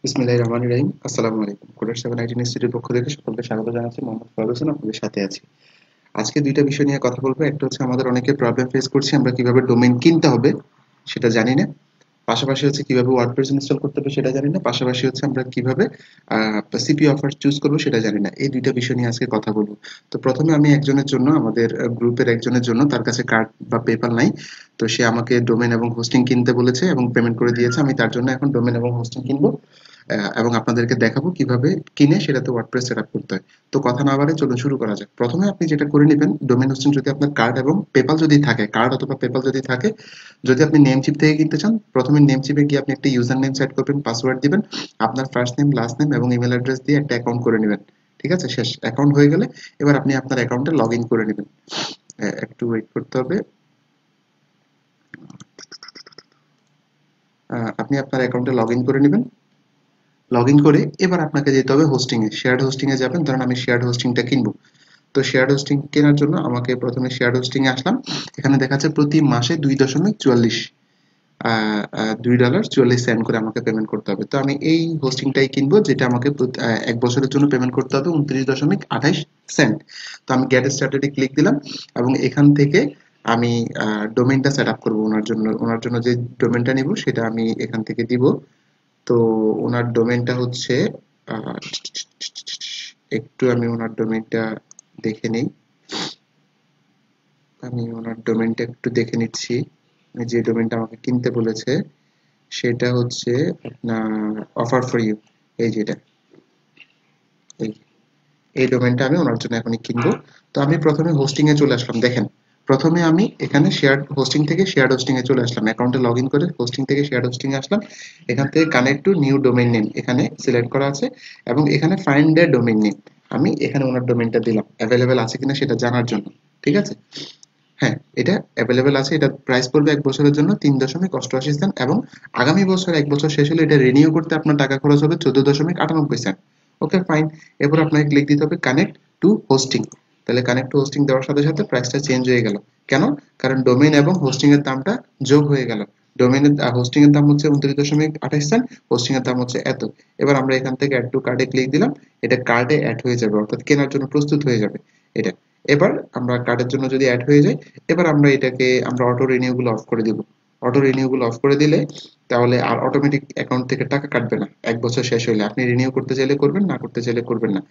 বিসমিল্লাহির রহমানির রহিম। আসসালামু আলাইকুম। কোডার 719 ইনস্টিটিউটের পক্ষ থেকে সকলকে স্বাগত জানাচ্ছি। মোহাম্মদ ফয়রুল হোসেন আপনাদের সাথে আছি। আজকে দুইটা বিষয় নিয়ে কথা বলবো। একটা হচ্ছে আমাদের অনেকে প্রবলেম ফেস করছি, আমরা কিভাবে ডোমেইন কিনতে হবে সেটা জানি না। পাশাপাশি হচ্ছে কিভাবে ওয়ার্ডপ্রেস ইনস্টল করতে হবে সেটা জানি না। পাশাপাশি হচ্ছে আমরা কিভাবে সিপি অফার চুজ করবো সেটা জানি না। এই দুইটা বিষয় নিয়ে আজকে কথা বলবো। তো প্রথমে আমি একজনের জন্য, আমাদের গ্রুপের একজনের জন্য, তার কাছে কার্ড বা পেপাল নাই। তো সে আমাকে ডোমেন এবং হোস্টিং কিনতে বলেছে এবং পেমেন্ট করে দিয়েছে। আমি তার জন্য এখন ডোমেন এবং হোস্টিং কিনবো এবং আপনাদেরকে দেখাবো কিভাবে কিনে সেটাতে ওয়ার্ডপ্রেস সেটআপ করতে হয়। তো কথা না বাড়িয়ে চলুন শুরু করা যাক। প্রথমে আপনি যেটা করে নেবেন, ডোমেইন হোস্টিং যদি আপনার কার্ড এবং পেপাল যদি থাকে, কার্ড অথবা পেপাল যদি থাকে, যদি আপনি নেমচিপ থেকে কিনতে চান, প্রথমে নেমচিপে গিয়ে আপনি একটা ইউজার নেম সেট করবেন, পাসওয়ার্ড দিবেন, আপনার ফার্স্ট নেম, লাস্ট নেম এবং ইমেল অ্যাড্রেস দিয়ে একটা অ্যাকাউন্ট করে নেবেন। ঠিক আছে, শেষ অ্যাকাউন্ট হয়ে গেলে এবার আপনি আপনার অ্যাকাউন্টে লগ ইন করে নেবেন। একটু ওয়েট করতে হবে। আপনি আপনার অ্যাকাউন্টে লগ ইন করে নেবেন। লগ ইন করে এবার আপনাকে যেতে হবে হোস্টিং এ, শেয়ার্ড হোস্টিং এ যাবেন। ধরেন আমি শেয়ার্ড হোস্টিংটা কিনবো। তো শেয়ার্ড হোস্টিং কেনার জন্য আমাকে প্রথমে শেয়ার্ড হোস্টিং এ আসলাম। এখানে দেখা যাচ্ছে প্রতি মাসে 2.44 $2.44 করে আমাকে পেমেন্ট করতে হবে। তো আমি এই হোস্টিংটাই কিনবো, যেটা আমাকে এক বছরের জন্য পেমেন্ট করতে হবে 29.28 সেন্ট। তো আমি গেট স্টার্টেডে ক্লিক দিলাম এবং এখান থেকে আমি ডোমেইনটা সেট আপ করবো ওনার জন্য যে ডোমেইনটা নিব সেটা আমি এখান থেকে দিব। তো ওনার ডোমেইনটা হচ্ছে আহ, একটু আমি ওনার ডোমেইনটা দেখে নেই। আমি ওনার ডোমেইনটা একটু দেখে নিচ্ছি। যে ডোমেইনটা আমাকে কিনতে বলেছে সেটা হচ্ছে আপনার অফার ফর ইউ। এই যেটা, এই এই ডোমেইনটা আমি ওনার জন্য এখনই কিনবো। তো আমি প্রথমে হোস্টিং এ চলে আসলাম। দেখেন, প্রথমে আমি এখানে শেয়ার হোস্টিং থেকে শেয়ার হোস্টিং এ চলে আসলাম, অ্যাকাউন্টে লগ ইন করে হোস্টিং থেকে শেয়ার হোস্টিং এ আসলাম। এখান থেকে connect to new domain name এখানে সিলেক্ট করা আছে এবং এখানে ফাইন্ড এ ডোমেইন নেম আমি এখানে ওনার ডোমেইনটা দিলাম অ্যাভেলেবেল আছে কিনা সেটা জানার জন্য। ঠিক আছে, হ্যাঁ, এটা অ্যাভেলেবেল আছে। এটা প্রাইস পড়বে এক বছরের জন্য 3.88 সেন্ট এবং আগামী বছর এক বছর শেষ হলে এটা রিনিউ করতে আপনার টাকা খরচ হবে 14.98 সেন্ট। ওকে, ফাইন। এরপর আপনাকে ক্লিক দিতে হবে কানেক্ট টু হোস্টিং। তাহলে কানেক্ট টু হোস্টিং দেওয়ার সাথে সাথে প্রাইসটা চেঞ্জ হয়ে গেল। কেন? কারণ ডোমেইন এবং হোস্টিং এর দামটা যোগ হয়ে গেল। ডোমেইনের হোস্টিং এর দাম হচ্ছে 29.28 সেন্ট, হোস্টিং এর দাম হচ্ছে এত। এবার আমরা এখান থেকে অ্যাড টু কার্ডে ক্লিক দিলাম। এটা কার্ডে অ্যাড হয়ে যাবে, অর্থাৎ কেনার জন্য প্রস্তুত হয়ে যাবে এটা। এবার আমরা কার্ডের জন্য যদি অ্যাড হয়ে যায়, এবার আমরা এটাকে আমরা অটো রিনিউ গুলো অফ করে দিব। অটো রিনিউ গুলো অফ করে দিলে তাহলে আর অটোমেটিক অ্যাকাউন্ট থেকে টাকা কাটবে না। এক বছর শেষ হইলে আপনি রিনিউ করতে চাইলে করবেন, না করতে চাইলে করবেন না।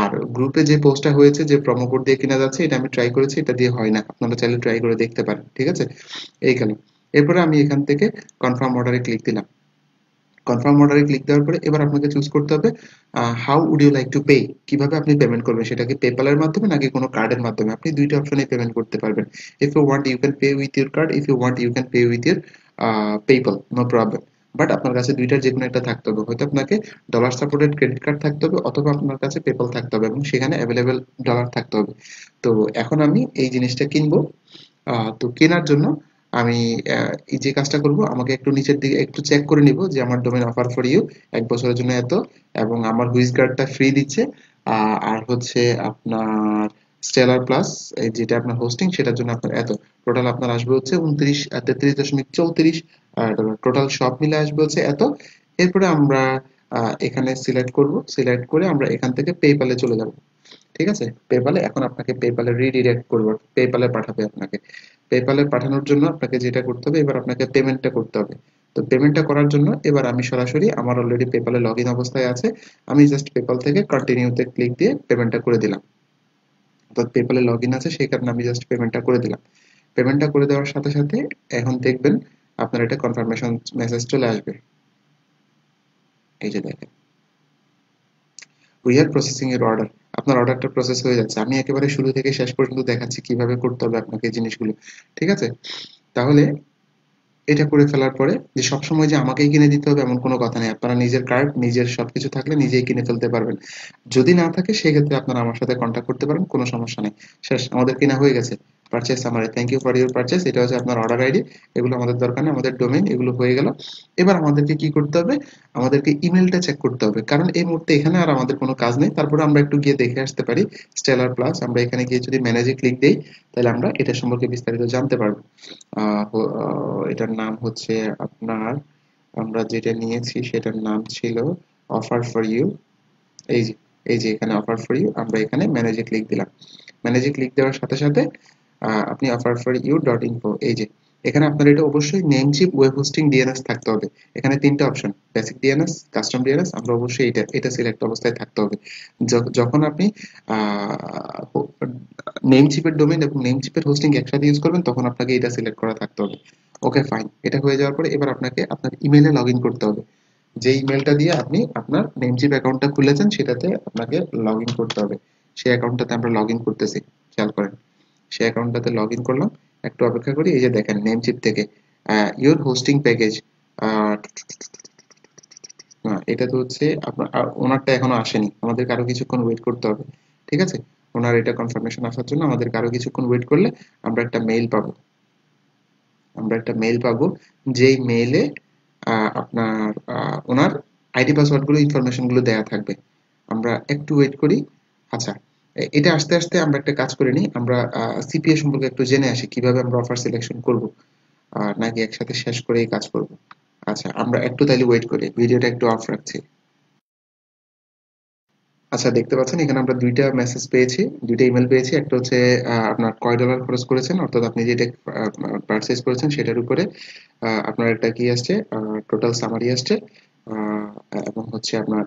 আর গ্রুপে যে পোস্টটা হয়েছে যে প্রোমো কোড দিয়ে কেনা যাচ্ছে, এটা আমি ট্রাই করেছি, এটা দিয়ে হয় না। আপনারা চাইলে ট্রাই করে দেখতে পারেন। ঠিক আছে, এইখানে এরপরে আমি এখান থেকে কনফার্ম অর্ডারে ক্লিক দিলাম। কনফার্ম অর্ডারে ক্লিক দেওয়ার পরে এবার আপনাকে চুজ করতে হবে how would you like to pay, কিভাবে আপনি পেমেন্ট করবেন, সেটা কি পেপ্যালের মাধ্যমে নাকি কোনো কার্ডের মাধ্যমে। আপনি দুইটা অপশনে পেমেন্ট করতে পারবেন। If you want you can pay with your card, if you want you can pay with your PayPal, no problem. But আপনার কাছে দুইটার যে কোনো একটা থাকতে হবে। হয়তো আপনাকে ডলার সাপোর্টেড ক্রেডিট কার্ড থাকতে হবে অথবা আপনার কাছে পেপ্যাল থাকতে হবে এবং সেখানে অ্যাভেলেবেল ডলার থাকতে হবে। তো এখন আমি এই জিনিসটা কিনবো। তো কেনার জন্য আমি এই যে কাজটা করব, আমাকে একটু নিচের দিকে একটু চেক করে নিব যে আমার ডোমেইন অফার ফর ইউ এক বছরের জন্য এত, এবং আমার হুইজ গার্ডটা ফ্রি দিচ্ছে। আর হচ্ছে আপনার স্টেলার প্লাস এই যেটা আপনার হোস্টিং সেটার জন্য আপনার এত, টোটাল আপনার আসবে হচ্ছে 33.34। টোটাল সব মিলে আসবে হচ্ছে এত। এরপরে আমরা এখানে সিলেক্ট করব, সিলেক্ট করে আমরা এখান থেকে পেপ্যালে চলে যাব। ঠিক আছে, পেপ্যালে এখন আপনাকে পেপ্যালে রিডিরেক্ট করবো, পেপ্যালে পাঠাবে আপনাকে। পেপ্যালে পাঠানোর জন্য আপনাকে যেটা করতে হবে, এবার আপনাকে পেমেন্টটা করতে হবে। তো পেমেন্টটা করার জন্য এবার আমি সরাসরি, আমার অলরেডি পেপ্যালে লগ ইন অবস্থায় আছে, আমি জাস্ট পেপ্যাল থেকে কন্টিনিউতে ক্লিক দিয়ে পেমেন্টটা করে দিলাম। তো পেপ্যালে লগ ইন আছে সেই কারণে আমি জাস্ট পেমেন্টটা করে দিলাম। পেমেন্টটা করে দেওয়ার সাথে সাথে এখন দেখবেন আপনার এটা কনফার্মেশন মেসেজ চলে আসবে। এই যে দেখেন, উই আর প্রসেসিং এর অর্ডার, আপনার অর্ডারটা প্রসেস হয়ে যাচ্ছে। আমি একেবারে শুরু থেকে শেষ পর্যন্ত দেখাচ্ছি কিভাবে করতে হবে আপনাকে এই জিনিসগুলো। ঠিক আছে, তাহলে এটা করে ফেলার পরে যে সবসময় যে আমাকেই কিনে দিতে হবে এমন কোনো কথা নেই। আপনারা নিজের কার্ড, নিজের সবকিছু থাকলে নিজেই কিনে ফেলতে পারবেন। যদি না থাকে সেক্ষেত্রে আপনারা আমার সাথে কন্ট্যাক্ট করতে পারেন, কোনো সমস্যা নেই। শেষ, আমাদের কিনা হয়ে গেছে। Purchase summary, thank you for your purchase, এটা হচ্ছে আপনার অর্ডার আইডি। এগুলো আমাদের দরকার নেই, আমাদের ডোমেইন এগুলো হয়ে গেল। এবার আমাদেরকে কি করতে হবে, আমাদেরকে ইমেলটা চেক করতে হবে, কারণ এই মুহূর্তে এখানে আর আমাদের কোনো কাজ নেই। তারপরে আমরা একটু গিয়ে দেখে আসতে পারি স্টেলার প্লাস, আমরা এখানে গিয়ে যদি ম্যানেজে ক্লিক দেই তাহলে আমরা এটা সম্পর্কে বিস্তারিত জানতে পারবো। এটার নাম হচ্ছে আপনার, আমরা যেটা নিয়েছি সেটার নাম ছিল অফার ফর ইউ, এই যে এখানে অফার ফর ইউ, আমরা এখানে ম্যানেজে ক্লিক দিলাম। ম্যানেজে ক্লিক দেওয়ার সাথে সাথে আপনি offer for you dot info, এই যে এখানে আপনার এটা অবশ্যই নেমচিপ ওয়েব হোস্টিং ডিএনএস থাকতে হবে। এখানে তিনটা option, basic DNS, custom DNS, আমরা অবশ্যই এটা সিলেক্ট অবস্থায় থাকতে হবে। যখন আপনি নেমচিপের ডোমেইন এবং নেমচিপের হোস্টিং একসাথে ইউজ করবেন তখন আপনাকে এটা সিলেক্ট করা থাকতে হবে। ওকে ফাইন, এটা হয়ে যাওয়ার পরে এবার আপনাকে আপনার ইমেইলে লগ ইন করতে হবে। যে ইমেলটা দিয়ে আপনি আপনার নেমচিপ অ্যাকাউন্টটা খুলেছেন সেটাতে আপনাকে লগ ইন করতে হবে। সেই অ্যাকাউন্টটাতে আমরা লগ ইন করতেছি, খেয়াল করেন। সেই অ্যাকাউন্টটাতে লগ ইন করলাম, একটু অপেক্ষা করি। এই যে দেখেন নেমচিপ থেকে ইউর হোস্টিং প্যাকেজ, এটা তো হচ্ছে আপনার ওনারটা এখনো আসেনি, আমাদেরকে আরো কিছুক্ষণ ওয়েট করতে হবে। ঠিক আছে, ওনার এটা কনফার্মেশন আসার জন্য আমাদেরকে আরো কিছুক্ষণ ওয়েট করলে আমরা একটা মেইল পাবো। যেই মেইলে আপনার ওনার আইডি পাসওয়ার্ড গুলো ইনফরমেশন গুলো দেওয়া থাকবে। আমরা একটু ওয়েট করি। আচ্ছা, এটা আসতে আসতে আমরা একটা কাজ করে নিই, আমরা সিপিএ সম্পর্কে একটু জেনে আসি, কিভাবে আমরা অফার সিলেকশন করব, নাকি একসাথে শেষ করেই কাজ করব। আচ্ছা, আমরা একটু তাইলে ওয়েট করি, ভিডিওটা একটু অফ রাখছি। আচ্ছা, দেখতে পাচ্ছেন এখানে আমরা দুইটা মেসেজ পেয়েছি, দুইটা ইমেল পেয়েছি। একটা হচ্ছে আপনার কয় ডলার খরচ করেছেন, অর্থাৎ আপনি যেটা পারচেজ করেছেন সেটার উপরে আপনার একটা কি আসছে, টোটাল সামারি আসছে। এবং হচ্ছে আপনার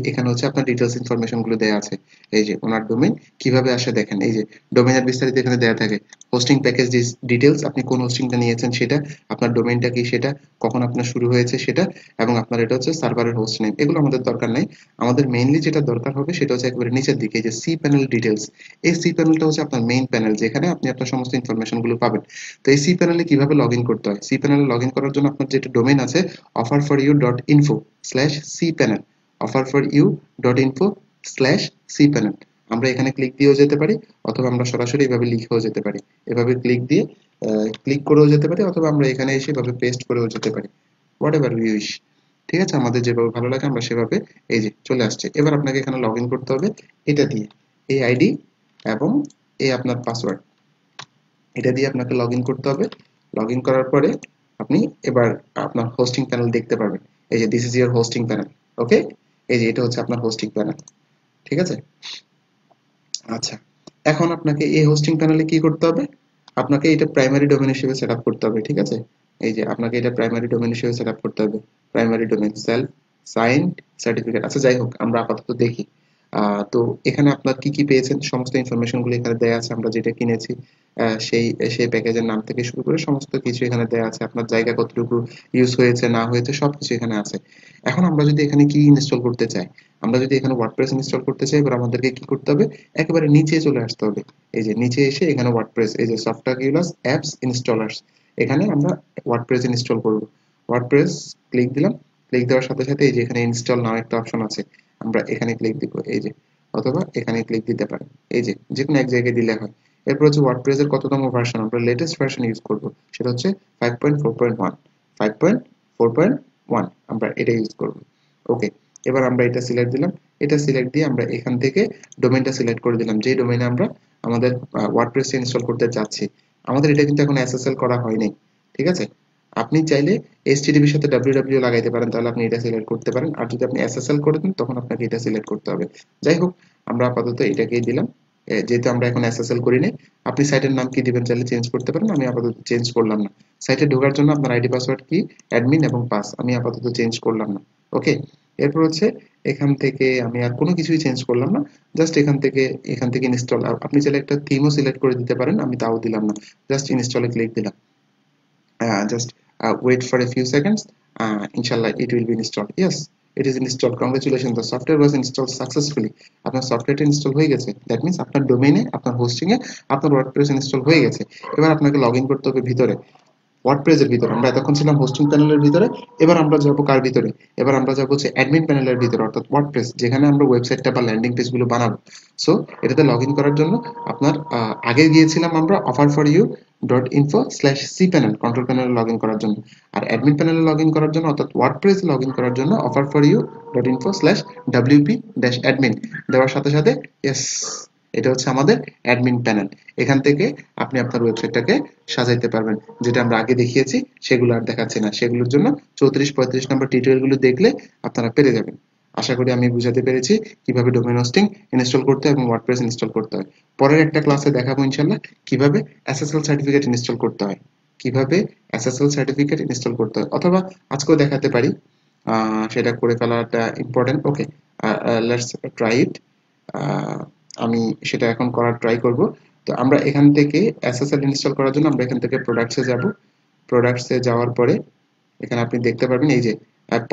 এখানে হচ্ছে আপনার ডিটেলস ইনফরমেশন গুলো দেওয়া আছে। এই যে ওনার ডোমেইন কিভাবে আসে দেখেন, এই যে ডোমেইনের বিস্তারিত এখানে দেওয়া থাকে। হোস্টিং প্যাকেজ ডিটেলস, আপনি কোন হোস্টিংটা নিয়েছেন সেটা, আপনার ডোমেইনটা কি সেটা, কখন আপনার শুরু হয়েছে সেটা, এবং আপনার এটা হচ্ছে সার্ভারের হোস্ট নেম। এগুলো আমাদের দরকার নাই। আমাদের মেইনলি যেটা দরকার হবে সেটা হচ্ছে একেবারে নিচের দিকে, এই যে সি প্যানেল ডিটেলস। এই সি প্যানেলটা হচ্ছে আপনার মেইন প্যানেল, যেখানে আপনি আপনার সমস্ত ইনফরমেশন গুলো পাবেন। তো এই সি প্যানেলে কিভাবে লগ ইন করতে হয়, সি প্যানেলে লগ ইন করার জন্য আপনার যেটা ডোমেইন আছে offer for you dot info slash cPanel, offer for you dot info slash cPanel, আমরা এখানে ক্লিক দিয়েও যেতে পারি, অথবা আমরা সরাসরি এভাবে লিখেও যেতে পারি। এভাবে ক্লিক করেও যেতে পারি, অথবা আমরা এখানে এসে এভাবে পেস্ট করেও যেতে পারি, হোয়াট এভার ইউ উইশ। ঠিক আছে, আমাদের যেভাবে ভালো লাগে আমরা সেভাবে। এই যে চলে আসছে। এবার আপনাকে এখানে লগ ইন করতে হবে এটা দিয়ে, এই আইডি এবং এই আপনার পাসওয়ার্ড, এটা দিয়ে আপনাকে লগ ইন করতে হবে। লগ ইন করার পরে আপনি এবার আপনার হোস্টিং প্যানেল দেখতে পারবেন। এই যে this is your hosting panel. Okay, এই যে এটা হচ্ছে আপনার হোস্টিং প্যানেল। ঠিক আছে, আচ্ছা, এখন আপনাকে এই হোস্টিং প্যানেলে কি করতে হবে, আপনাকে এটা প্রাইমারি ডোমেন হিসেবে সেট আপ করতে হবে। ঠিক আছে, এই যে আপনাকে এটা প্রাইমারি ডোমেন হিসেবে সেট আপ করতে হবে। Primary domain self sign certificate. আচ্ছা, যাই হোক, আমরা আপাতত দেখি। তো এখানে আপনার কি কি পেয়েছেন সমস্ত ইনফরমেশন গুলো এখানে দেওয়া আছে। আমরা যেটা কিনেছি সেই সেই প্যাকেজের নাম থেকে শুরু করে সমস্ত কিছু এখানে দেওয়া আছে। আপনার জায়গা কতটুকু ইউজ হয়েছে না হয়েছে সবকিছু এখানে আছে। এখন আমরা যদি এখানে কি ইনস্টল করতে চাই, আমরা যদি এখানে ওয়ার্ডপ্রেস ইনস্টল করতে চাই, এবার আমাদেরকে কি করতে হবে, একেবারে নিচে চলে আসতে হবে। এই যে নিচে এসে এখানে ওয়ার্ডপ্রেস, এই যে সফটওয়্যার অ্যাপস ইনস্টলার্স, এখানে আমরা ওয়ার্ডপ্রেস ইনস্টল করব। ওয়ার্ডপ্রেস ক্লিক দিলাম। ক্লিক দেওয়ার সাথে সাথে এই যে এখানে ইনস্টল নাও একটা অপশন আছে, আমরা এখানে ক্লিক দিব। এই যে, অথবা এখানে ক্লিক দিতে পারেন, এই যে যে কোনো এক জায়গায় দিলে হয়। এরপর হচ্ছে ওয়ার্ডপ্রেসের কততম ভার্সন, আমরা লেটেস্ট ভার্সন ইউজ করব, সেটা হচ্ছে 5.4.1, 5.4.1 আমরা এটা ইউজ করব। ওকে, এবার আমরা এটা সিলেক্ট দিলাম। এটা সিলেক্ট দিয়ে আমরা এখান থেকে ডোমেইনটা সিলেক্ট করে দিলাম, যে ডোমেইনে আমরা আমাদের ওয়ার্ডপ্রেস ইনস্টল করতে যাচ্ছি। আমাদের এটা কিন্তু এখন এসএসএল করা হয়নি। ঠিক আছে, আপনি চাইলে এইচটিটিপির সাথে www লাগাইতে পারেন, তাহলে আপনি এটা সিলেক্ট করতে পারেন। আর যদি আপনি এসএসএল করে দেন তখন আপনাকে এটা সিলেক্ট করতে হবে। যাই হোক, আমরা আপাতত এটাকেই দিলাম, যেহেতু আমরা এখন এসএসএল করিনি। আপনি সাইটের নাম কি দিবেন চাইলে চেঞ্জ করতে পারেন, আমি আপাতত চেঞ্জ করলাম না। সাইটে ঢোকার জন্য আপনার আইডি পাসওয়ার্ড কি, অ্যাডমিন এবং পাস, আমি আপাতত চেঞ্জ করলাম না। ওকে, এরপর হচ্ছে এখান থেকে আমি আর কোনো কিছুই চেঞ্জ করলাম না। জাস্ট এখান থেকে ইনস্টল, আপনি চাইলে একটা থিমও সিলেক্ট করে দিতে পারেন, আমি তাও দিলাম না। জাস্ট ইনস্টলে ক্লিক দিলাম। Just wait for a few seconds. Inshallah, it will be installed. Yes, it is installed. Congratulations, the software was installed successfully. আপনার সফটওয়্যারটা ইনস্টল হয়ে গেছে। দ্যাট মিন্স আপনার ডোমেইনে, আপনার হোস্টিংয়ে আপনার ওয়ার্ডপ্রেস ইনস্টল হয়ে গেছে। এবার আপনাকে লগ ইন করতে হবে ভিতরে, ওয়ার্ডপ্রেসের ভিতরে। আমরা এতক্ষণ ছিলাম হোস্টিং প্যানেলের ভিতরে, এবার আমরা যাবো কার ভিতরে, এবার আমরা যাবো হচ্ছে অ্যাডমিন প্যানেলের ভিতরে, অর্থাৎ ওয়ার্ডপ্রেস, যেখানে আমরা ওয়েবসাইটটা বা ল্যান্ডিং পেজগুলো বানাবো। সো এটাতে লগ ইন করার জন্য আপনার আগে গিয়েছিলাম আমরা offer for you dot info slash cPanel, control প্যানেলে লগ ইন করার জন্য। আর অ্যাডমিন প্যানেলে লগ ইন করার জন্য, অর্থাৎ ওয়ার্ডপ্রেসে লগ ইন করার জন্য offer for you dot info slash WP dash admin দেওয়ার সাথে সাথে ইয়েস, এটা হচ্ছে আমাদের অ্যাডমিন প্যানেল। এখান থেকে আপনি আপনার ওয়েবসাইটটাকে সাজাইতে পারবেন। যেটা আমরা আগে দেখিয়েছি, সেগুলো আর দেখাচ্ছি না, সেগুলোর জন্য 34-35 নম্বর টিউটোরিয়াল গুলো দেখলে আপনারা পেরে যাবেন। আশা করি আমি বুঝাতে পেরেছি কিভাবে ডোমেইন হোস্টিং ইনস্টল করতে হয় এবং ওয়ার্ডপ্রেস ইনস্টল করতে হয়। পরের একটা ক্লাসে দেখাবো ইনশাল্লাহ কিভাবে এসএসএল সার্টিফিকেট ইনস্টল করতে হয়, কিভাবে এসএসএল সার্টিফিকেট ইনস্টল করতে হয়, অথবা আজকেও দেখাতে পারি। সেটা করে ফেলাটা important. Okay, let's try it. আমি সেটা এখন করার ট্রাই করব। তো আমরা এখান থেকে এসএসএল ইনস্টল করার জন্য আমরা এখান থেকে প্রোডাক্টসে যাব। প্রোডাক্টসে যাওয়ার পরে এখানে আপনি দেখতে পারবেন এই যে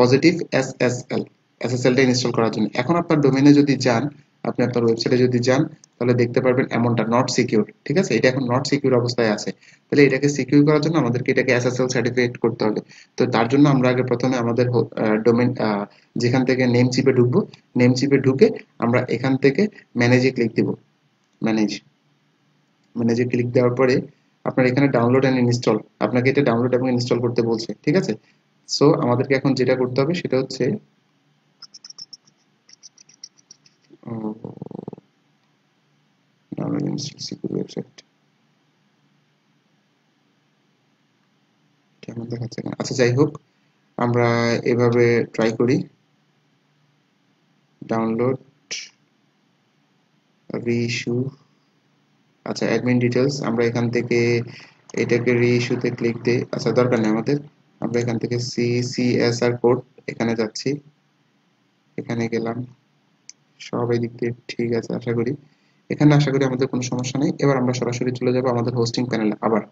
পজিটিভ এসএসএল, এসএসএলটা ইনস্টল করার জন্য। এখন আপনার ডোমেইনে যদি যান, আপনি আপনার ওয়েবসাইটে যদি যান, তাহলে দেখতে পারবেন এমনটা নট সিকিউর। ঠিক আছে, এটা এখন নট সিকিউর অবস্থায় আছে। তাহলে এটাকে সিকিউর করার জন্য আমাদেরকে এটাকে এসএসএল সার্টিফিকেট করতে হবে। তো তার জন্য আমরা আগে প্রথমে আমাদের ডোমেইন যেখান থেকে নেম চিপে ঢুকবো, নেম চিপে ঢুকে আমরা এখান থেকে ম্যানেজে ক্লিক দিব। ম্যানেজ, ম্যানেজে ক্লিক দেওয়ার পরে আপনার এখানে ডাউনলোড এন্ড ইনস্টল, আপনাকে এটা ডাউনলোড এবং ইনস্টল করতে বলছে। ঠিক আছে, সো আমাদেরকে এখন যেটা করতে হবে সেটা হচ্ছে ডাউনলোড ইনস্টল সিকিউর ওয়েবসাইট, কেমন দেখাচ্ছে না। আচ্ছা যাই হোক, আমরা এভাবে ট্রাই করি। ডাউনলোড, রিইস্যু, আচ্ছা অ্যাডমিন ডিটেলস, আমরা এখান থেকে এটাকে রিইস্যুতে ক্লিক দিই। আচ্ছা দরকার নেই আমাদের, আমরা এখান থেকে সিএসআর কোড এখানে যাচ্ছি, এখানে গেলাম, সব এই দিক দিয়ে ঠিক আছে আশা করি। এখানে আশা করি আমাদের কোনো সমস্যা নেই। এবার আমরা সরাসরি চলে যাব আমাদের হোস্টিং প্যানেলে। আবার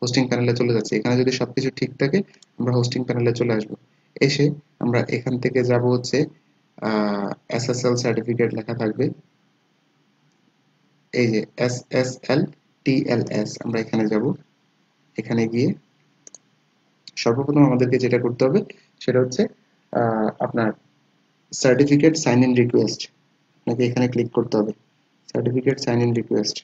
হোস্টিং প্যানেলে চলে যাচ্ছি, এখানে যদি সবকিছু ঠিক থাকে আমরা হোস্টিং প্যানেলে চলে আসব। এসে আমরা এখান থেকে যাব হচ্ছে এসএসএল সার্টিফিকেট লেখা থাকবে, এই যে এসএসএল টিএলএস, আমরা এখানে যাব। এখানে গিয়ে সর্বপ্রথম আমাদেরকে যেটা করতে হবে সেটা হচ্ছে আপনার সার্টিফিকেট সাইন ইন রিকোয়েস্ট, আপনাকে এখানে ক্লিক করতে হবে। সার্টিফিকেট সাইন ইন রিকোয়েস্ট,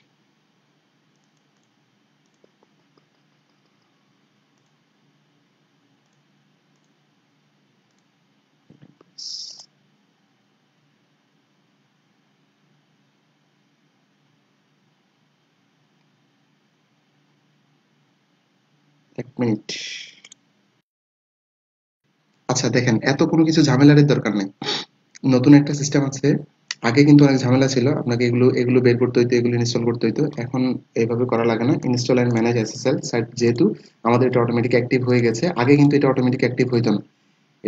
এক মিনিট। আচ্ছা দেখেন, এত কোনো কিছু ঝামেলার দরকার নেই, নতুন একটা সিস্টেম আছে। আগে কিন্তু অনেক ঝামেলা ছিল, আপনাকে এগুলো এগুলো বের করতে হইতো, এগুলো ইনস্টল করতে হইতো। এখন এইভাবে করা লাগে না। Install and manage SSL site, যেহেতু আমাদের এটা অটোমেটিক অ্যাক্টিভ হয়ে গেছে, আগে কিন্তু এটা অটোমেটিক অ্যাক্টিভ হইতো না।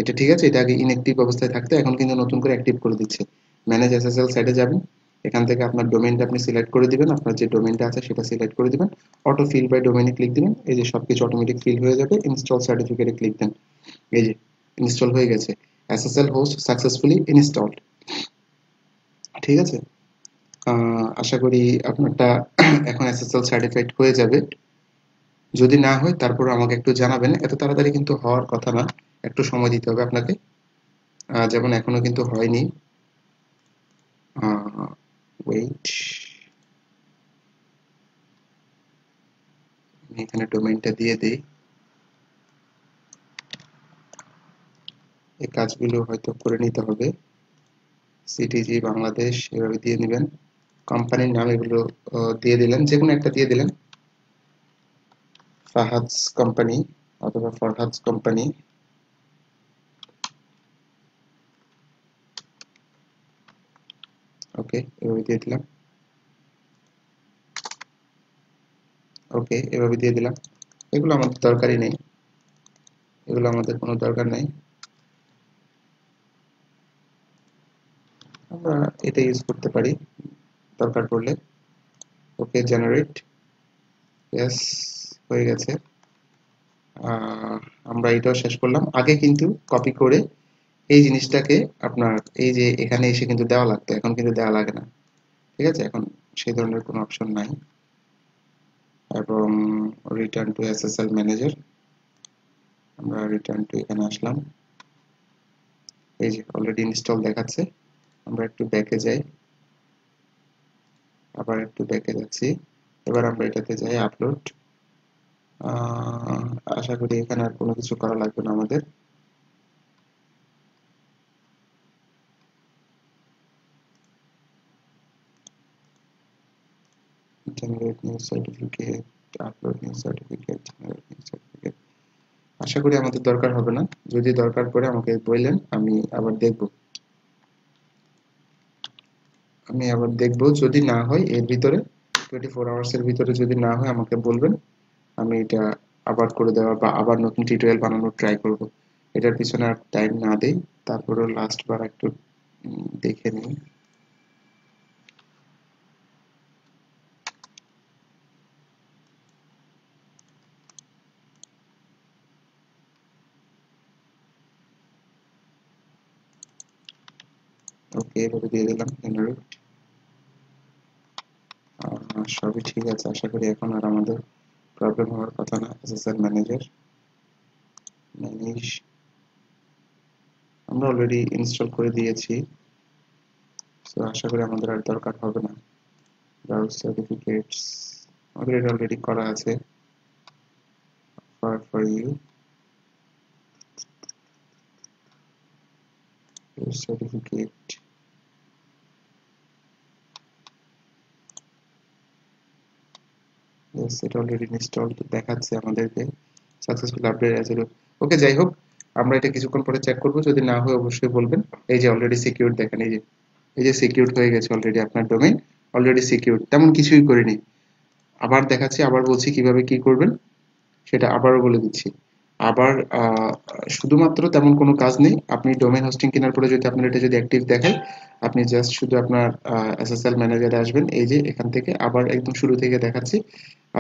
এটা ঠিক আছে, এটা আগে ইনঅ্যাক্টিভ অবস্থায় থাকতো, এখন কিন্তু নতুন করে অ্যাক্টিভ করে দিচ্ছে। ম্যানেজ এসএসএল সাইটে যাবেন, এখান থেকে আপনার ডোমেইনটা আপনি সিলেক্ট করে দিবেন, আপনার যে ডোমেইনটা আছে সেটা সিলেক্ট করে দিবেন। অটো ফিল বাই ডোমেইনে ক্লিক দিবেন, এই যে সবকিছু অটোমেটিক ফিল হয়ে যাবে। ইনস্টল সার্টিফিকেটে ক্লিক দেন, এই যে ইনস্টল হয়ে গেছে। SSL host successfully installed. ঠিক আছে, আশা করি আপনারটা এখন এসএসএল সার্টিফাইড হয়ে যাবে। যদি না হয় তারপর আমাকে একটু জানাবেন, এত তাড়াতাড়ি কিন্তু হওয়ার কথা না, একটু সময় দিতে হবে আপনাকে। যেমন এখনো কিন্তু হয়নি। ওয়েট, আমি এখানে ডোমেইনটা দিয়ে দিই। এই কাজগুলো হয়তো করে নিতে হবে। সিটিজি বাংলাদেশ এভাবে দিয়ে নেবেন, কোম্পানির নাম এগুলো দিয়ে দিলেন, যে কোনো একটা দিয়ে দিলেন, ফাহাদস কোম্পানি অথবা ফরহাদস কোম্পানি। ওকে, এভাবে দিয়ে দিলাম। ওকে, এভাবে দিয়ে দিলাম। এগুলো আমাদের দরকারই নেই, এগুলো আমাদের কোনো দরকার নেই, আমরা এটা ইউজ করতে পারি দরকার পড়লে। ওকে, জেনারেট, ইয়েস, হয়ে গেছে। আমরা এটাও শেষ করলাম। আগে কিন্তু কপি করে এই জিনিসটাকে আপনার এই যে এখানে এসে কিন্তু দেওয়া লাগতো, এখন কিন্তু দেওয়া লাগে না। ঠিক আছে, এখন সেই ধরনের কোনো অপশন নাই। এবং রিটার্ন টু এসএসএল ম্যানেজার, আমরা রিটার্ন টু এখানে আসলাম। এই যে অলরেডি ইনস্টল দেখাচ্ছে। আমরা একটু ব্যাকে যাই, আবার একটু ব্যাকে যাচ্ছি। এবার আমরা এটাতে যাই আপলোড। আশা করি এখানে আর কোনো কিছু করা লাগবে না আমাদের। generate new certificate, upload new certificate, generate new certificate। আশা করি আমাদের দরকার হবে না, যদি দরকার পড়ে আমাকে বললেন, আমি আবার দেখব। আমি আবার দেখবো, যদি না হয় এর ভিতরে 24 আওয়ার্স এর ভিতরে যদি না হয় আমাকে বলবেন, আমি এটা আবার করে দেওয়ার বা আবার নতুন টিউটোরিয়াল বানানোর ট্রাই করব। এটার পিছনে আর টাইম না দেই, তারপরে লাস্ট বার একটু দেখে নিই। ওকে, এভাবে দিয়ে দিলাম জেনারেট। সবই ঠিক আছে, আশা করি এখন আর আমাদের প্রবলেম হওয়ার কথা না। এসএসএল ম্যানেজার ম্যানেজ আমরা অলরেডি ইনস্টল করে দিয়েছি, তো আশা করি আমাদের আর দরকার হবে না। ব্রাউজ সার্টিফিকেটস আমাদের এটা অলরেডি করা আছে। ফর ইউ সার্টিফিকেট, এটা অলরেডি ইনস্টলড দেখাচ্ছে আমাদেরকে, সাকসেসফুল আপডেট আছে। ওকে, যাই হোক, আমরা এটা কিছুক্ষণ পরে চেক করব, যদি না হয় অবশ্যই বলবেন। এই যে অলরেডি সিকিউর দেখেন, এই যে সিকিউর হয়ে গেছে অলরেডি, আপনার ডোমেইন অলরেডি সিকিউর, তেমন কিছুই করিনি। আবার দেখাচ্ছি, আবার বলছি কিভাবে কি করবেন, সেটা আবারও বলে দিচ্ছি। আবার শুধুমাত্র তেমন কোনো কাজ নেই। আপনি ডোমেইন হোস্টিং কেনার পরে যদি আপনার এটা যদি অ্যাক্টিভ দেখায়, আপনি জাস্ট শুধু আপনার এসএসএল ম্যানেজারে আসবেন। এই যে এখান থেকে আবার একদম শুরু থেকে দেখাচ্ছি,